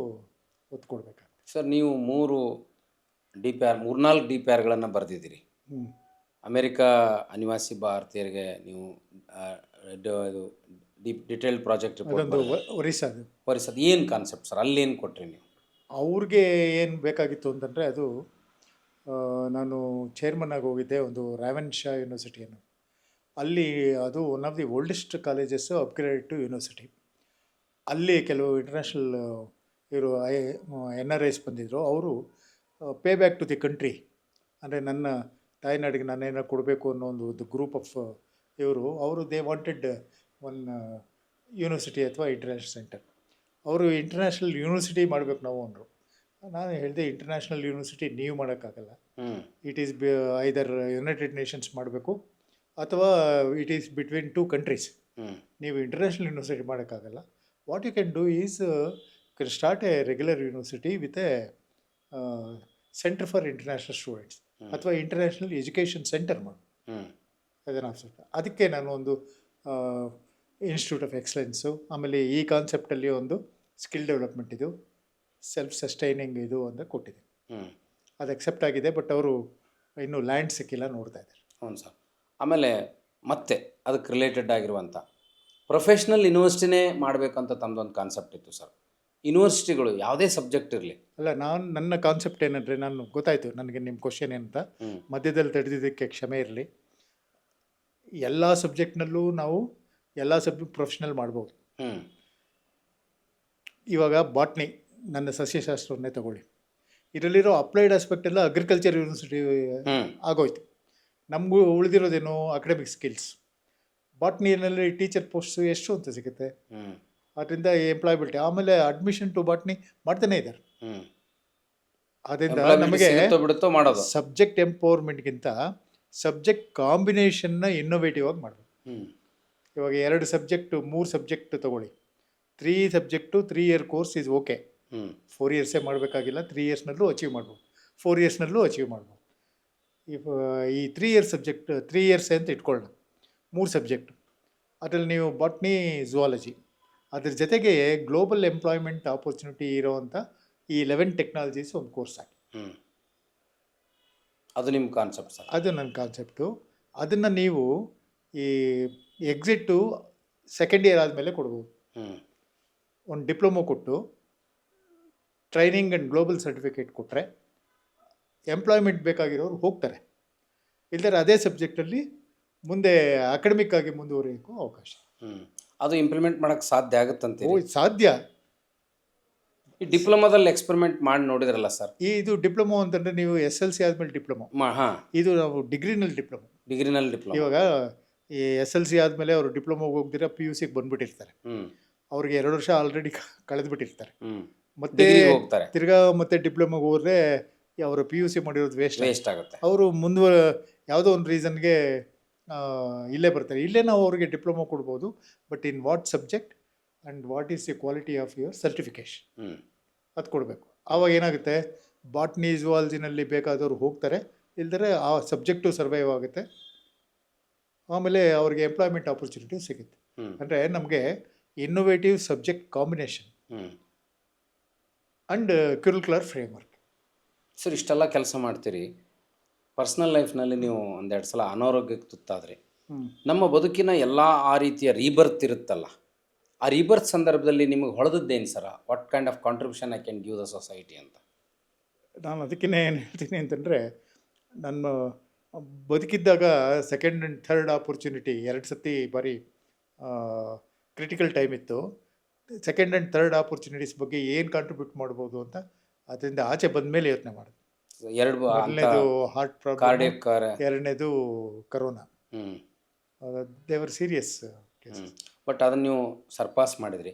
ಒತ್ತು ಕೊಡಬೇಕಾಗುತ್ತೆ. ಸರ್, ನೀವು 3-4 DPRಗಳನ್ನು ಬರೆದಿದ್ದೀರಿ. ಹ್ಞೂ ಅಮೇರಿಕಾ ಅನಿವಾಸಿ ಭಾರತೀಯರಿಗೆ ನೀವು ಇದು ಡಿಟೇಲ್ಡ್ ಪ್ರಾಜೆಕ್ಟ್ ಅದೊಂದು ರಿಪೋರ್ಟ್ ಒರಿಸ್ಸಾದು. ಪರಿಸದ ಏನು ಕಾನ್ಸೆಪ್ಟ್ ಸರ್? ಅಲ್ಲೇನು ಕೊಟ್ರಿ ನೀವು? ಅವ್ರಿಗೆ ಏನು ಬೇಕಾಗಿತ್ತು ಅಂತಂದರೆ ಅದು ನಾನು ಚೇರ್ಮನ್ ಆಗಿ ಹೋಗಿದ್ದೆ ಒಂದು ರಾವನ್ ಶಾ ಯೂನಿವರ್ಸಿಟಿಯನ್ನು. ಅಲ್ಲಿ ಅದು one of the oldest colleges, upgrade to university. ಅಲ್ಲಿ ಕೆಲವು ಇಂಟರ್ನ್ಯಾಷನಲ್ ಇವರು NRIs ಬಂದಿದ್ದರು. ಅವರು pay back to the country, ಅಂದರೆ ನನ್ನ ತಾಯ್ನಾಡಿಗೆ ನಾನೇನೋ ಕೊಡಬೇಕು ಅನ್ನೋ ಒಂದು ಗ್ರೂಪ್ ಆಫ್ ಅವರು ದೇ ವಾಂಟೆಡ್ ಒನ್ ಯೂನಿವರ್ಸಿಟಿ ಅಥವಾ ಇಂಟರ್ನ್ಯಾಷನಲ್ ಸೆಂಟರ್. ಅವರು ಇಂಟರ್ನ್ಯಾಷನಲ್ ಯೂನಿವರ್ಸಿಟಿ ಮಾಡಬೇಕು ನಾವು ಅಂದರು. ನಾನು ಹೇಳಿದೆ, ಇಂಟರ್ನ್ಯಾಷನಲ್ ಯೂನಿವರ್ಸಿಟಿ ನೀವು ಮಾಡೋಕ್ಕಾಗಲ್ಲ. It is either United Nations ಮಾಡಬೇಕು ಅಥವಾ ಇಟ್ ಈಸ್ ಬಿಟ್ವೀನ್ 2 ಕಂಟ್ರೀಸ್. ನೀವು ಇಂಟರ್ನ್ಯಾಷನಲ್ ಯೂನಿವರ್ಸಿಟಿ ಮಾಡೋಕ್ಕಾಗಲ್ಲ. What you can do is start a regular university with a centre for international students ಅಥವಾ ಇಂಟರ್ನ್ಯಾಷನಲ್ ಎಜುಕೇಷನ್ ಸೆಂಟರ್ ಮಾಡಿ. ಅದನ್ನು ಅದಕ್ಕೆ ನಾನು ಒಂದು ಇನ್ಸ್ಟಿಟ್ಯೂಟ್ ಆಫ್ ಎಕ್ಸಲೆನ್ಸು, ಆಮೇಲೆ ಈ ಕಾನ್ಸೆಪ್ಟಲ್ಲಿ ಒಂದು ಸ್ಕಿಲ್ ಡೆವಲಪ್ಮೆಂಟ್, ಇದು ಸೆಲ್ಫ್ ಸಸ್ಟೈನಿಂಗ್ ಇದು ಅಂತ ಕೊಟ್ಟಿದೆ. ಅದು ಅಕ್ಸೆಪ್ಟ್ ಆಗಿದೆ, ಬಟ್ ಅವರು ಇನ್ನೂ ಲ್ಯಾಂಡ್ ಸಿಕ್ಕಿಲ್ಲ, ನೋಡ್ತಾ ಇದ್ದಾರೆ. ಹ್ಞೂ ಸರ್. ಆಮೇಲೆ ಮತ್ತೆ ಅದಕ್ಕೆ ರಿಲೇಟೆಡ್ ಆಗಿರುವಂಥ ಪ್ರೊಫೆಷ್ನಲ್ ಯೂನಿವರ್ಸಿಟಿನೇ ಮಾಡಬೇಕಂತ ತಮ್ಮದೊಂದು ಕಾನ್ಸೆಪ್ಟ್ ಇತ್ತು ಸರ್. ಯೂನಿವರ್ಸಿಟಿಗಳು ಯಾವುದೇ ಸಬ್ಜೆಕ್ಟ್ ಇರಲಿ. ಅಲ್ಲ, ನನ್ನ ಕಾನ್ಸೆಪ್ಟ್ ಏನಂದರೆ, ನಾನು ಗೊತ್ತಾಯಿತು ನನಗೆ ನಿಮ್ಮ ಕ್ವಶನ್ ಏನಂತ, ಮಧ್ಯದಲ್ಲಿ ತಡೆದಿದ್ದಕ್ಕೆ ಕ್ಷಮೆ ಇರಲಿ. ಎಲ್ಲ ಸಬ್ಜೆಕ್ಟ್ನಲ್ಲೂ ನಾವು ಎಲ್ಲ ಸಬ್ಜೆಕ್ಟ್ ಪ್ರೊಫೆಷ್ನಲ್ ಮಾಡ್ಬೋದು. ಇವಾಗ ಬಾಟ್ನಿ, ನನ್ನ ಸಸ್ಯಶಾಸ್ತ್ರವನ್ನೇ ತಗೊಳ್ಳಿ, ಇದರಲ್ಲಿರೋ ಅಪ್ಲೈಡ್ ಆಸ್ಪೆಕ್ಟ್ ಎಲ್ಲ ಅಗ್ರಿಕಲ್ಚರ್ ಯೂನಿವರ್ಸಿಟಿ ಆಗೋಯ್ತು. ನಮಗೂ ಉಳಿದಿರೋದೇನು ಅಕಾಡೆಮಿಕ್ ಸ್ಕಿಲ್ಸ್. ಬಾಟ್ನಿಯಲ್ಲಿ ಟೀಚರ್ ಪೋಸ್ಟ್ ಎಷ್ಟು ಅಂತ ಸಿಗುತ್ತೆ, ಅದರಿಂದ ಎಂಪ್ಲಾಯಬಿಲಿಟಿ. ಆಮೇಲೆ ಅಡ್ಮಿಷನ್ ಟು ಬಾಟ್ನಿ ಮಾಡ್ತಾನೆ ಇದ್ದಾರೆ. ಅದರಿಂದ ನಮಗೆ ಸಬ್ಜೆಕ್ಟ್ ಎಂಪವರ್ಮೆಂಟ್ಗಿಂತ ಸಬ್ಜೆಕ್ಟ್ ಕಾಂಬಿನೇಷನ್ನ ಇನ್ನೋವೇಟಿವ್ ಆಗಿ ಮಾಡಬೇಕು. ಇವಾಗ 2 ಸಬ್ಜೆಕ್ಟು 3 ಸಬ್ಜೆಕ್ಟ್ ತೊಗೊಳ್ಳಿ, 3 subject 3 year course is okay. 4 ಇಯರ್ಸೇ ಮಾಡಬೇಕಾಗಿಲ್ಲ, 3 ಇಯರ್ಸ್ನಲ್ಲೂ ಅಚೀವ್ ಮಾಡ್ಬೋದು, 4 ಇಯರ್ಸ್ನಲ್ಲೂ ಅಚೀವ್ ಮಾಡ್ಬೋದು. ಈ 3 ಇಯರ್ ಸಬ್ಜೆಕ್ಟ್ 3 ಇಯರ್ಸ್ ಅಂತ ಇಟ್ಕೊಳ್ಳೋಣ, 3 ಸಬ್ಜೆಕ್ಟು. ಅದರಲ್ಲಿ ನೀವು ಬಾಟ್ನಿ, ಝುವಾಲಜಿ, ಅದ್ರ ಜೊತೆಗೆ ಗ್ಲೋಬಲ್ ಎಂಪ್ಲಾಯ್ಮೆಂಟ್ ಆಪರ್ಚುನಿಟಿ ಇರೋವಂಥ ಈ 11 ಟೆಕ್ನಾಲಜೀಸ್ ಒಂದು ಕೋರ್ಸ್ ಆಗಿ. ಅದು ನಿಮ್ಮ ಕಾನ್ಸೆಪ್ಟ್ ಸರ್? ಅದು ನನ್ನ ಕಾನ್ಸೆಪ್ಟು. ಅದನ್ನು ನೀವು ಈ ಎಕ್ಸಿಟ್ಟು ಸೆಕೆಂಡ್ ಇಯರ್ ಆದಮೇಲೆ ಕೊಡ್ಬೋದು. ಹ್ಞೂ ಒಂದು ಡಿಪ್ಲೊಮೊ ಕೊಟ್ಟು ಟ್ರೈನಿಂಗ್ ಆ್ಯಂಡ್ ಗ್ಲೋಬಲ್ ಸರ್ಟಿಫಿಕೇಟ್ ಕೊಟ್ಟರೆ ಎಂಪ್ಲಾಯ್ಮೆಂಟ್ ಬೇಕಾಗಿರೋರು ಹೋಗ್ತಾರೆ. ಇಲ್ಲದ್ರೆ ಅದೇ ಸಬ್ಜೆಕ್ಟಲ್ಲಿ ಮುಂದೆ ಅಕಾಡೆಮಿಕ್ ಆಗಿ ಮುಂದುವರಿಯೋಕ್ಕೂ ಅವಕಾಶ. ಹ್ಞೂ ಅದು ಇಂಪ್ಲಿಮೆಂಟ್ ಮಾಡೋಕ್ಕೆ ಸಾಧ್ಯ ಆಗುತ್ತಂತೆ. ಇದು ಸಾಧ್ಯ. ಈ ಡಿಪ್ಲೊಮಾದಲ್ಲಿ ಎಕ್ಸ್ಪೆರಿಮೆಂಟ್ ಮಾಡಿ ನೋಡಿದ್ರಲ್ಲ ಸರ್. ಇದು ಡಿಪ್ಲೊಮೊ ಅಂತಂದರೆ ನೀವು SLC ಆದಮೇಲೆ ಡಿಪ್ಲೊಮೊ. ಹಾಂ ಇದು ನಾವು ಡಿಗ್ರಿನಲ್ಲಿ ಡಿಪ್ಲೊಮೊ. ಡಿಗ್ರಿನಲ್ಲಿ ಡಿಪ್ಲೊಮಾ. ಇವಾಗ ಈ SLC ಆದಮೇಲೆ ಅವರು ಡಿಪ್ಲೊಮೊಗೆ ಹೋಗ್ದಿರ PUCಗೆ ಬಂದುಬಿಟ್ಟಿರ್ತಾರೆ. ಹ್ಞೂ ಅವ್ರಿಗೆ 2 ವರ್ಷ ಆಲ್ರೆಡಿ ಕಳೆದುಬಿಟ್ಟಿರ್ತಾರೆ. ಹ್ಞೂ ಮತ್ತೆ ಡಿಗ್ರಿಗೆ ಹೋಗ್ತಾರೆ, ತಿರ್ಗಾ ಮತ್ತೆ ಡಿಪ್ಲೊಮೊಗೆ ಹೋದರೆ ಅವರು PUC ಮಾಡಿರೋದು ವೇಸ್ಟ್ ಆಗುತ್ತೆ. ಅವರು ಯಾವುದೋ ಒಂದು ರೀಸನ್ಗೆ ಇಲ್ಲೇ ಬರ್ತಾರೆ. ಇಲ್ಲೇ ನಾವು ಅವ್ರಿಗೆ ಡಿಪ್ಲೊಮೊ ಕೊಡ್ಬೋದು. But in what subject and what is the quality of your certification ಹ್ಞೂ ಅದು ಕೊಡಬೇಕು. ಆವಾಗ ಏನಾಗುತ್ತೆ, ಬಾಟ್ನಿ ಝುವಾಲಜಿನಲ್ಲಿ ಬೇಕಾದವರು ಹೋಗ್ತಾರೆ, ಇಲ್ದರೆ ಆ ಸಬ್ಜೆಕ್ಟು ಸರ್ವೈವ್ ಆಗುತ್ತೆ. ಆಮೇಲೆ ಅವ್ರಿಗೆ ಎಂಪ್ಲಾಯ್ಮೆಂಟ್ ಆಪರ್ಚುನಿಟಿ ಸಿಗುತ್ತೆ. ಅಂದರೆ ನಮಗೆ ಇನ್ನೋವೇಟಿವ್ ಸಬ್ಜೆಕ್ಟ್ ಕಾಂಬಿನೇಷನ್ ಹ್ಞೂ ಆ್ಯಂಡ್ ಕ್ಯುರಿಕ್ಯುಲರ್ ಫ್ರೇಮ್ವರ್ಕ್. ಸರ್ ಇಷ್ಟೆಲ್ಲ ಕೆಲಸ ಮಾಡ್ತೀರಿ, ಪರ್ಸ್ನಲ್ ಲೈಫ್ನಲ್ಲಿ ನೀವು ಒಂದೆರಡು ಸಲ ಅನಾರೋಗ್ಯಕ್ಕೆ ತುತ್ತಾದ್ರಿ. ನಮ್ಮ ಬದುಕಿನ ಎಲ್ಲ ಆ ರೀತಿಯ ರೀಬರ್ತ್ ಇರುತ್ತಲ್ಲ, ಆ ರೀಬರ್ತ್ ಸಂದರ್ಭದಲ್ಲಿ ನಿಮಗೆ ಹೊಳೆದದ್ದೇನು sir? What kind of contribution I can give the society ಅಂತ? ನಾನು ಅದಕ್ಕಿಂತ ಏನು ಹೇಳ್ತೀನಿ ಅಂತಂದರೆ, ನನ್ನ ಬದುಕಿದ್ದಾಗ ಸೆಕೆಂಡ್ ಆ್ಯಂಡ್ ಥರ್ಡ್ ಆಪರ್ಚುನಿಟಿ 2 ಸತಿ ಬಾರಿ ಕ್ರಿಟಿಕಲ್ ಟೈಮ್ ಇತ್ತು. ಸೆಕೆಂಡ್ ಆ್ಯಂಡ್ ಥರ್ಡ್ ಆಪರ್ಚುನಿಟೀಸ್ ಬಗ್ಗೆ ಏನು ಕಾಂಟ್ರಿಬ್ಯೂಟ್ ಮಾಡ್ಬೋದು ಅಂತ ಅದರಿಂದ ಆಚೆ ಬಂದ ಮೇಲೆ ಯೋಚನೆ ಮಾಡಿದೆ. ಮೊದಲನೇದು ಹಾರ್ಟ್ ಪ್ರಾಬ್ಲಮ್, ಕಾರ್ಡಿಯಕ್. ಎರಡನೇದು ಕರೋನಾ. ದೇವರ್ ಸೀರಿಯಸ್. ಬಟ್ ಅದನ್ನು ನೀವು ಸರ್ಪಾಸ್ ಮಾಡಿದ್ರಿ.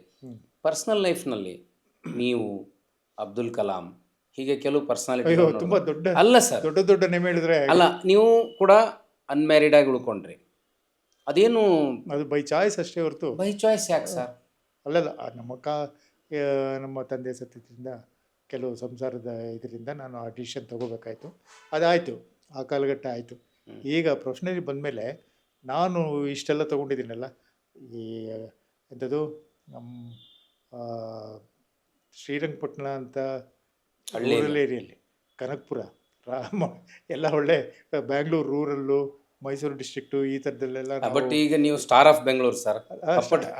ಪರ್ಸ್ನಲ್ ಲೈಫ್ನಲ್ಲಿ ನೀವು ಅಬ್ದುಲ್ ಕಲಾಂ ಹೀಗೆ ಕೆಲವು ಪರ್ಸನಾಲಿಟಿ ತುಂಬ ದೊಡ್ಡ ಅಲ್ಲ ಸರ್, ದೊಡ್ಡ ದೊಡ್ಡ ನೇಮ್ ಹೇಳಿದ್ರೆ ಅಲ್ಲ, ನೀವು ಕೂಡ ಅನ್ಮ್ಯಾರಿಡ್ ಆಗಿ ಉಳ್ಕೊಂಡ್ರಿ. ಅದೇನು ಅದು ಬೈ ಚಾಯ್ಸ್ ಅಷ್ಟೇ ಹೊರತು ಬೈ ಚಾಯ್ಸ್ ಯಾಕೆ ಸರ್? ಅಲ್ಲಲ್ಲ, ನಮ್ಮ ತಂದೆ ಸತ್ತಿದ್ದರಿಂದ ಕೆಲವು ಸಂಸಾರದ ಇದರಿಂದ ನಾನು ಆ ಡಿಸಿಷನ್ ತೊಗೋಬೇಕಾಯ್ತು. ಅದಾಯಿತು, ಆ ಕಾಲಘಟ್ಟ ಆಯಿತು. ಈಗ ಪ್ರೊಫೆಷನಲಿ ಬಂದಮೇಲೆ ನಾನು ಇಷ್ಟೆಲ್ಲ ತೊಗೊಂಡಿದ್ದೀನಲ್ಲ, ಈ ಎಂಥದ್ದು ನಮ್ಮ ಶ್ರೀರಂಗಪಟ್ಟಣ ಅಂತ ರೂರಲ್ ಏರಿಯಲ್ಲಿ, ಕನಕಪುರ, ಎಲ್ಲ ಒಳ್ಳೆ ಬ್ಯಾಂಗ್ಳೂರು ರೂರಲ್ಲು, ಮೈಸೂರು ಡಿಸ್ಟ್ರಿಕ್ಟು, ಈ ಥರದಲ್ಲೆಲ್ಲ. ಬಟ್ ಈಗ ನೀವು ಸ್ಟಾರ್ ಆಫ್ ಬೆಂಗಳೂರು ಸರ್.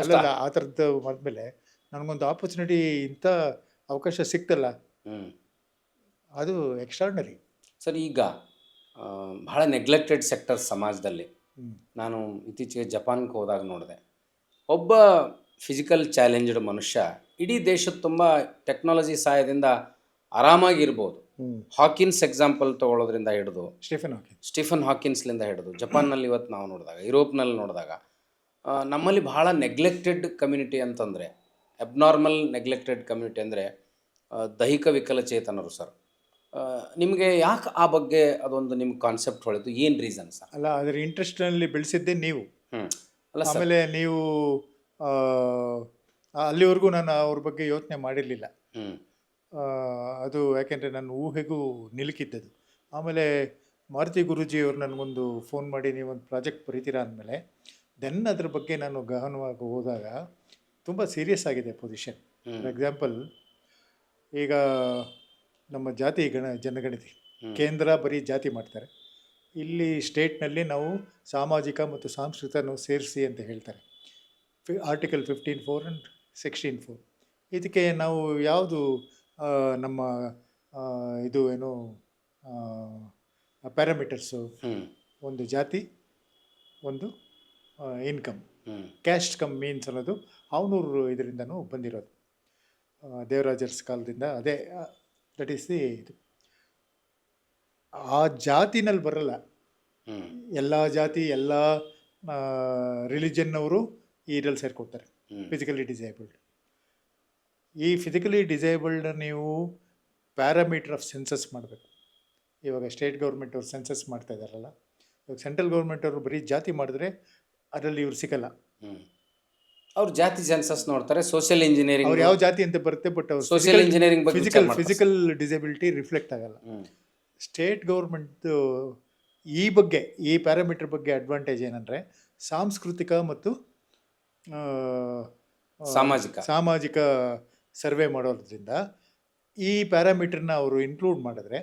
ಅಲ್ಲಲ್ಲ, ಆ ಥರದ್ದು ಮಾಡಿದ್ಮೇಲೆ ನನಗೊಂದು ಆಪರ್ಚುನಿಟಿ, ಇಂಥ ಅವಕಾಶ ಸಿಕ್ತಲ್ಲ, ಅದು ಎಕ್ಸ್ಟ್ರಾರ್ಡಿನರಿ ಸರ್. ಈಗ ಬಹಳ ನೆಗ್ಲೆಕ್ಟೆಡ್ ಸೆಕ್ಟರ್ ಸಮಾಜದಲ್ಲಿ ನಾನು ಇತ್ತೀಚೆಗೆ ಜಪಾನ್ಗೆ ಹೋದಾಗ ನೋಡಿದೆ, ಒಬ್ಬ ಫಿಸಿಕಲ್ ಚಾಲೆಂಜ್ಡ್ ಮನುಷ್ಯ ಇಡೀ ದೇಶದ ತುಂಬ ಟೆಕ್ನಾಲಜಿ ಸಹಾಯದಿಂದ ಆರಾಮಾಗಿರ್ಬೋದು. ಹಾಕಿನ್ಸ್ ಎಕ್ಸಾಂಪಲ್ ತೊಗೊಳ್ಳೋದ್ರಿಂದ ಹಿಡಿದು ಸ್ಟೀಫನ್ ಹಾಕಿನ್ಸ್ಲಿಂದ ಹಿಡಿದು ಜಪಾನ್ನಲ್ಲಿ ಇವತ್ತು ನಾವು ನೋಡಿದಾಗ, ಯುರೋಪ್ನಲ್ಲಿ ನೋಡಿದಾಗ, ನಮ್ಮಲ್ಲಿ ಬಹಳ ನೆಗ್ಲೆಕ್ಟೆಡ್ ಕಮ್ಯುನಿಟಿ ಅಂತಂದರೆ, ಅಬ್ನಾರ್ಮಲ್ ನೆಗ್ಲೆಕ್ಟೆಡ್ ಕಮ್ಯುನಿಟಿ ಅಂದರೆ ದೈಹಿಕ ವಿಕಲಚೇತನರು ಸರ್. ನಿಮಗೆ ಯಾಕೆ ಆ ಬಗ್ಗೆ ಅದೊಂದು ನಿಮ್ಗೆ ಕಾನ್ಸೆಪ್ಟ್ ಹೊಳೆದು, ಏನು ರೀಸನ್ ಸರ್? ಅಲ್ಲ, ಅದರ ಇಂಟ್ರೆಸ್ಟ್ನಲ್ಲಿ ಬೆಳೆಸಿದ್ದೆ ನೀವು. ಅಲ್ಲ, ಆಮೇಲೆ ನೀವು ಅಲ್ಲಿವರೆಗೂ ನಾನು ಅವ್ರ ಬಗ್ಗೆ ಯೋಚನೆ ಮಾಡಿರಲಿಲ್ಲ. ಅದು ಯಾಕೆಂದರೆ ನನ್ನ ಊಹೆಗೂ ನಿಲುಕಿದ್ದದು. ಆಮೇಲೆ ಮಾರುತಿ ಗುರೂಜಿಯವರು ನನಗೊಂದು ಫೋನ್ ಮಾಡಿ, ನೀವೊಂದು ಪ್ರಾಜೆಕ್ಟ್ ಬರೀತೀರಾ ಅಂದಮೇಲೆ ದೆನ್ ಅದ್ರ ಬಗ್ಗೆ ನಾನು ಗಹನವಾಗಿ ಹೋದಾಗ ತುಂಬ ಸೀರಿಯಸ್ ಆಗಿದೆ ಪೊಸಿಷನ್. ಫಾರ್ ಎಕ್ಸಾಂಪಲ್, ಈಗ ನಮ್ಮ ಜಾತಿ ಜನಗಣತಿ ಕೇಂದ್ರ ಬರೀ ಜಾತಿ ಮಾಡ್ತಾರೆ. ಇಲ್ಲಿ ಸ್ಟೇಟ್ನಲ್ಲಿ ನಾವು ಸಾಮಾಜಿಕ ಮತ್ತು ಸಾಂಸ್ಕೃತಿಕನೂ ಸೇರಿಸಿ ಅಂತ ಹೇಳ್ತಾರೆ. Article 15(4) and 16(4). ಇದಕ್ಕೆ ನಾವು ಯಾವುದು ನಮ್ಮ ಇದು ಏನು ಪ್ಯಾರಾಮೀಟರ್ಸು, ಒಂದು ಜಾತಿ, ಒಂದು ಇನ್ಕಮ್, ಕ್ಯಾಸ್ಟ್ ಕಮ್ ಮೀನ್ಸ್ ಅನ್ನೋದು ಅವನೂರು ಇದರಿಂದನೂ ಬಂದಿರೋದು, ದೇವರಾಜರ್ಸ್ ಕಾಲದಿಂದ. ಅದೇ ದಟ್ ಈಸ್ ದಿ ಇದು. ಆ ಜಾತಿನಲ್ಲಿ ಬರಲ್ಲ. ಎಲ್ಲ ಜಾತಿ, ಎಲ್ಲ ರಿಲಿಜನ್ನವರು ಇದರಲ್ಲಿ ಸೇರ್ಕೊಳ್ತಾರೆ. Physically disabled. ಈ ಫಿಸಿಕಲಿ ಡಿಸೇಬಲ್ಡ್ನ ನೀವು ಪ್ಯಾರಾಮೀಟರ್ ಆಫ್ ಸೆನ್ಸಸ್ ಮಾಡಬೇಕು. ಇವಾಗ ಸ್ಟೇಟ್ ಗೌರ್ಮೆಂಟ್ ಅವ್ರು ಸೆನ್ಸಸ್ ಮಾಡ್ತಾ ಇದ್ದಾರಲ್ಲ, ಇವಾಗ ಸೆಂಟ್ರಲ್ ಗೌರ್ಮೆಂಟ್ ಅವರು ಬರೀ ಜಾತಿ ಮಾಡಿದ್ರೆ ಅದರಲ್ಲಿ ಇವ್ರು ಸಿಗಲ್ಲ. ಅವ್ರು ಜಾತಿ ಸೆನ್ಸಸ್ ನೋಡ್ತಾರೆ, ಸೋಷಿಯಲ್ ಇಂಜಿನಿಯರಿಂಗ್ ಅವ್ರು ಯಾವ ಜಾತಿ ಅಂತ ಬರುತ್ತೆ, ಬಟ್ ಅವ್ರು social engineering physical disability reflect ಆಗಲ್ಲ. ಸ್ಟೇಟ್ ಗೌರ್ಮೆಂಟ್ ಈ ಬಗ್ಗೆ, ಈ ಪ್ಯಾರಾಮೀಟರ್ ಬಗ್ಗೆ ಅಡ್ವಾಂಟೇಜ್ ಏನಂದರೆ, ಸಾಂಸ್ಕೃತಿಕ ಮತ್ತು ಸಾಮಾಜಿಕ ಸರ್ವೆ ಮಾಡೋದ್ರಿಂದ ಈ ಪ್ಯಾರಾಮೀಟರ್ನ ಅವರು ಇನ್ಕ್ಲೂಡ್ ಮಾಡಿದ್ರೆ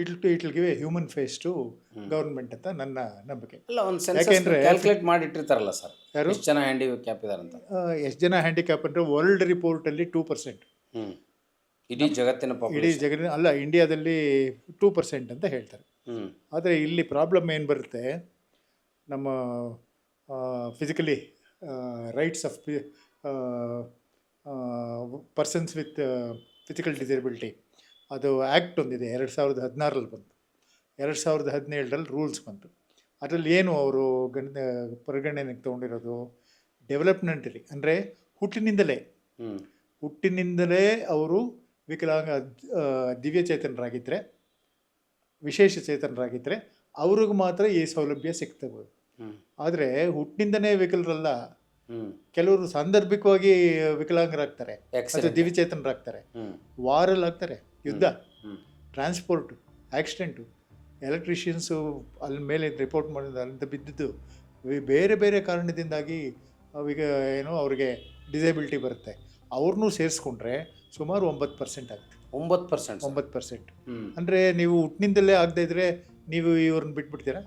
it will give a human face to government ಅಂತ ನನ್ನ ನಂಬಿಕೆ. ಅಲ್ಲ, ಒಂದು ಸೆನ್ಸಸ್ ಯಾಕೆಂದ್ರೆ ಕ್ಯಾಲ್ಕುಲೇಟ್ ಮಾಡಿ ಇಟ್ಟಿರ್ತಾರಲ್ಲ ಸರ್, ಯಾರು ಎಷ್ಟು ಜನ ಹ್ಯಾಂಡಿಕ್ಯಾಪ್ ಇದಾರೆ ಅಂತ. ಎಷ್ಟು ಜನ ಹ್ಯಾಂಡಿಕ್ಯಾಪ್ ಅಂದರೆ ವರ್ಲ್ಡ್ ರಿಪೋರ್ಟಲ್ಲಿ 2%, ಇಡೀ ಜಗತ್ತಿನ ಇಡೀ ಪಾಪ್ಯುಲೇಷನ್. ಜಗತ್ತಿನ ಅಲ್ಲ, ಇಂಡಿಯಾದಲ್ಲಿ 2% ಅಂತ ಹೇಳ್ತಾರೆ. ಆದರೆ ಇಲ್ಲಿ ಪ್ರಾಬ್ಲಮ್ ಏನು ಬರುತ್ತೆ, ನಮ್ಮ physically rights of persons with physical disability, ಅದು ಆ್ಯಕ್ಟ್ ಒಂದಿದೆ 2016ರಲ್ಲಿ ಬಂತು. 2017ರಲ್ಲಿ ರೂಲ್ಸ್ ಬಂತು. ಅದರಲ್ಲಿ ಏನು ಅವರು ಪರಿಗಣನೆಗೆ ತೊಗೊಂಡಿರೋದು, ಡೆವಲಪ್ಮೆಂಟಲಿ ಅಂದರೆ ಹುಟ್ಟಿನಿಂದಲೇ ಅವರು ವಿಕಲಾಂಗ ದಿವ್ಯಚೇತನರಾಗಿದ್ದರೆ, ವಿಶೇಷ ಚೇತನರಾಗಿದ್ದರೆ ಅವ್ರಿಗೆ ಮಾತ್ರ ಈ ಸೌಲಭ್ಯ ಸಿಗ್ತವೆ. ಆದರೆ ಹುಟ್ಟಿನಿಂದನೇ ವಿಕಲರಲ್ಲ, ಕೆಲವರು ಸಾಂದರ್ಭಿಕವಾಗಿ ವಿಕಲಾಂಗರಾಗ್ತಾರೆ ಅಥವಾ ದಿವ್ಯಚೇತನರಾಗ್ತಾರೆ, ವಾರಲ್ಲಿ ಆಗ್ತಾರೆ, ಯುದ್ಧ, ಟ್ರಾನ್ಸ್ಪೋರ್ಟು, ಆಕ್ಸಿಡೆಂಟು, ಎಲೆಕ್ಟ್ರಿಷಿಯನ್ಸು ಅಲ್ಲಿ ಮೇಲೆ ರಿಪೋರ್ಟ್ ಮಾಡಿದ ಅಲ್ಲಿಂದ ಬಿದ್ದಿದ್ದು ಬೇರೆ ಬೇರೆ ಕಾರಣದಿಂದಾಗಿ ಅವಾಗ ಏನೋ ಅವ್ರಿಗೆ ಡಿಸೇಬಿಲಿಟಿ ಬರುತ್ತೆ. ಅವ್ರನ್ನೂ ಸೇರಿಸ್ಕೊಂಡ್ರೆ ಸುಮಾರು 9% ಆಗುತ್ತೆ. 9%. 9%. ಅಂದರೆ ನೀವು ಹುಟ್ಟಿನಿಂದಲೇ ಆಗದೇ ಇದ್ದರೆ ನೀವು ಇವ್ರನ್ನ ಬಿಟ್ಬಿಡ್ತೀರಾ?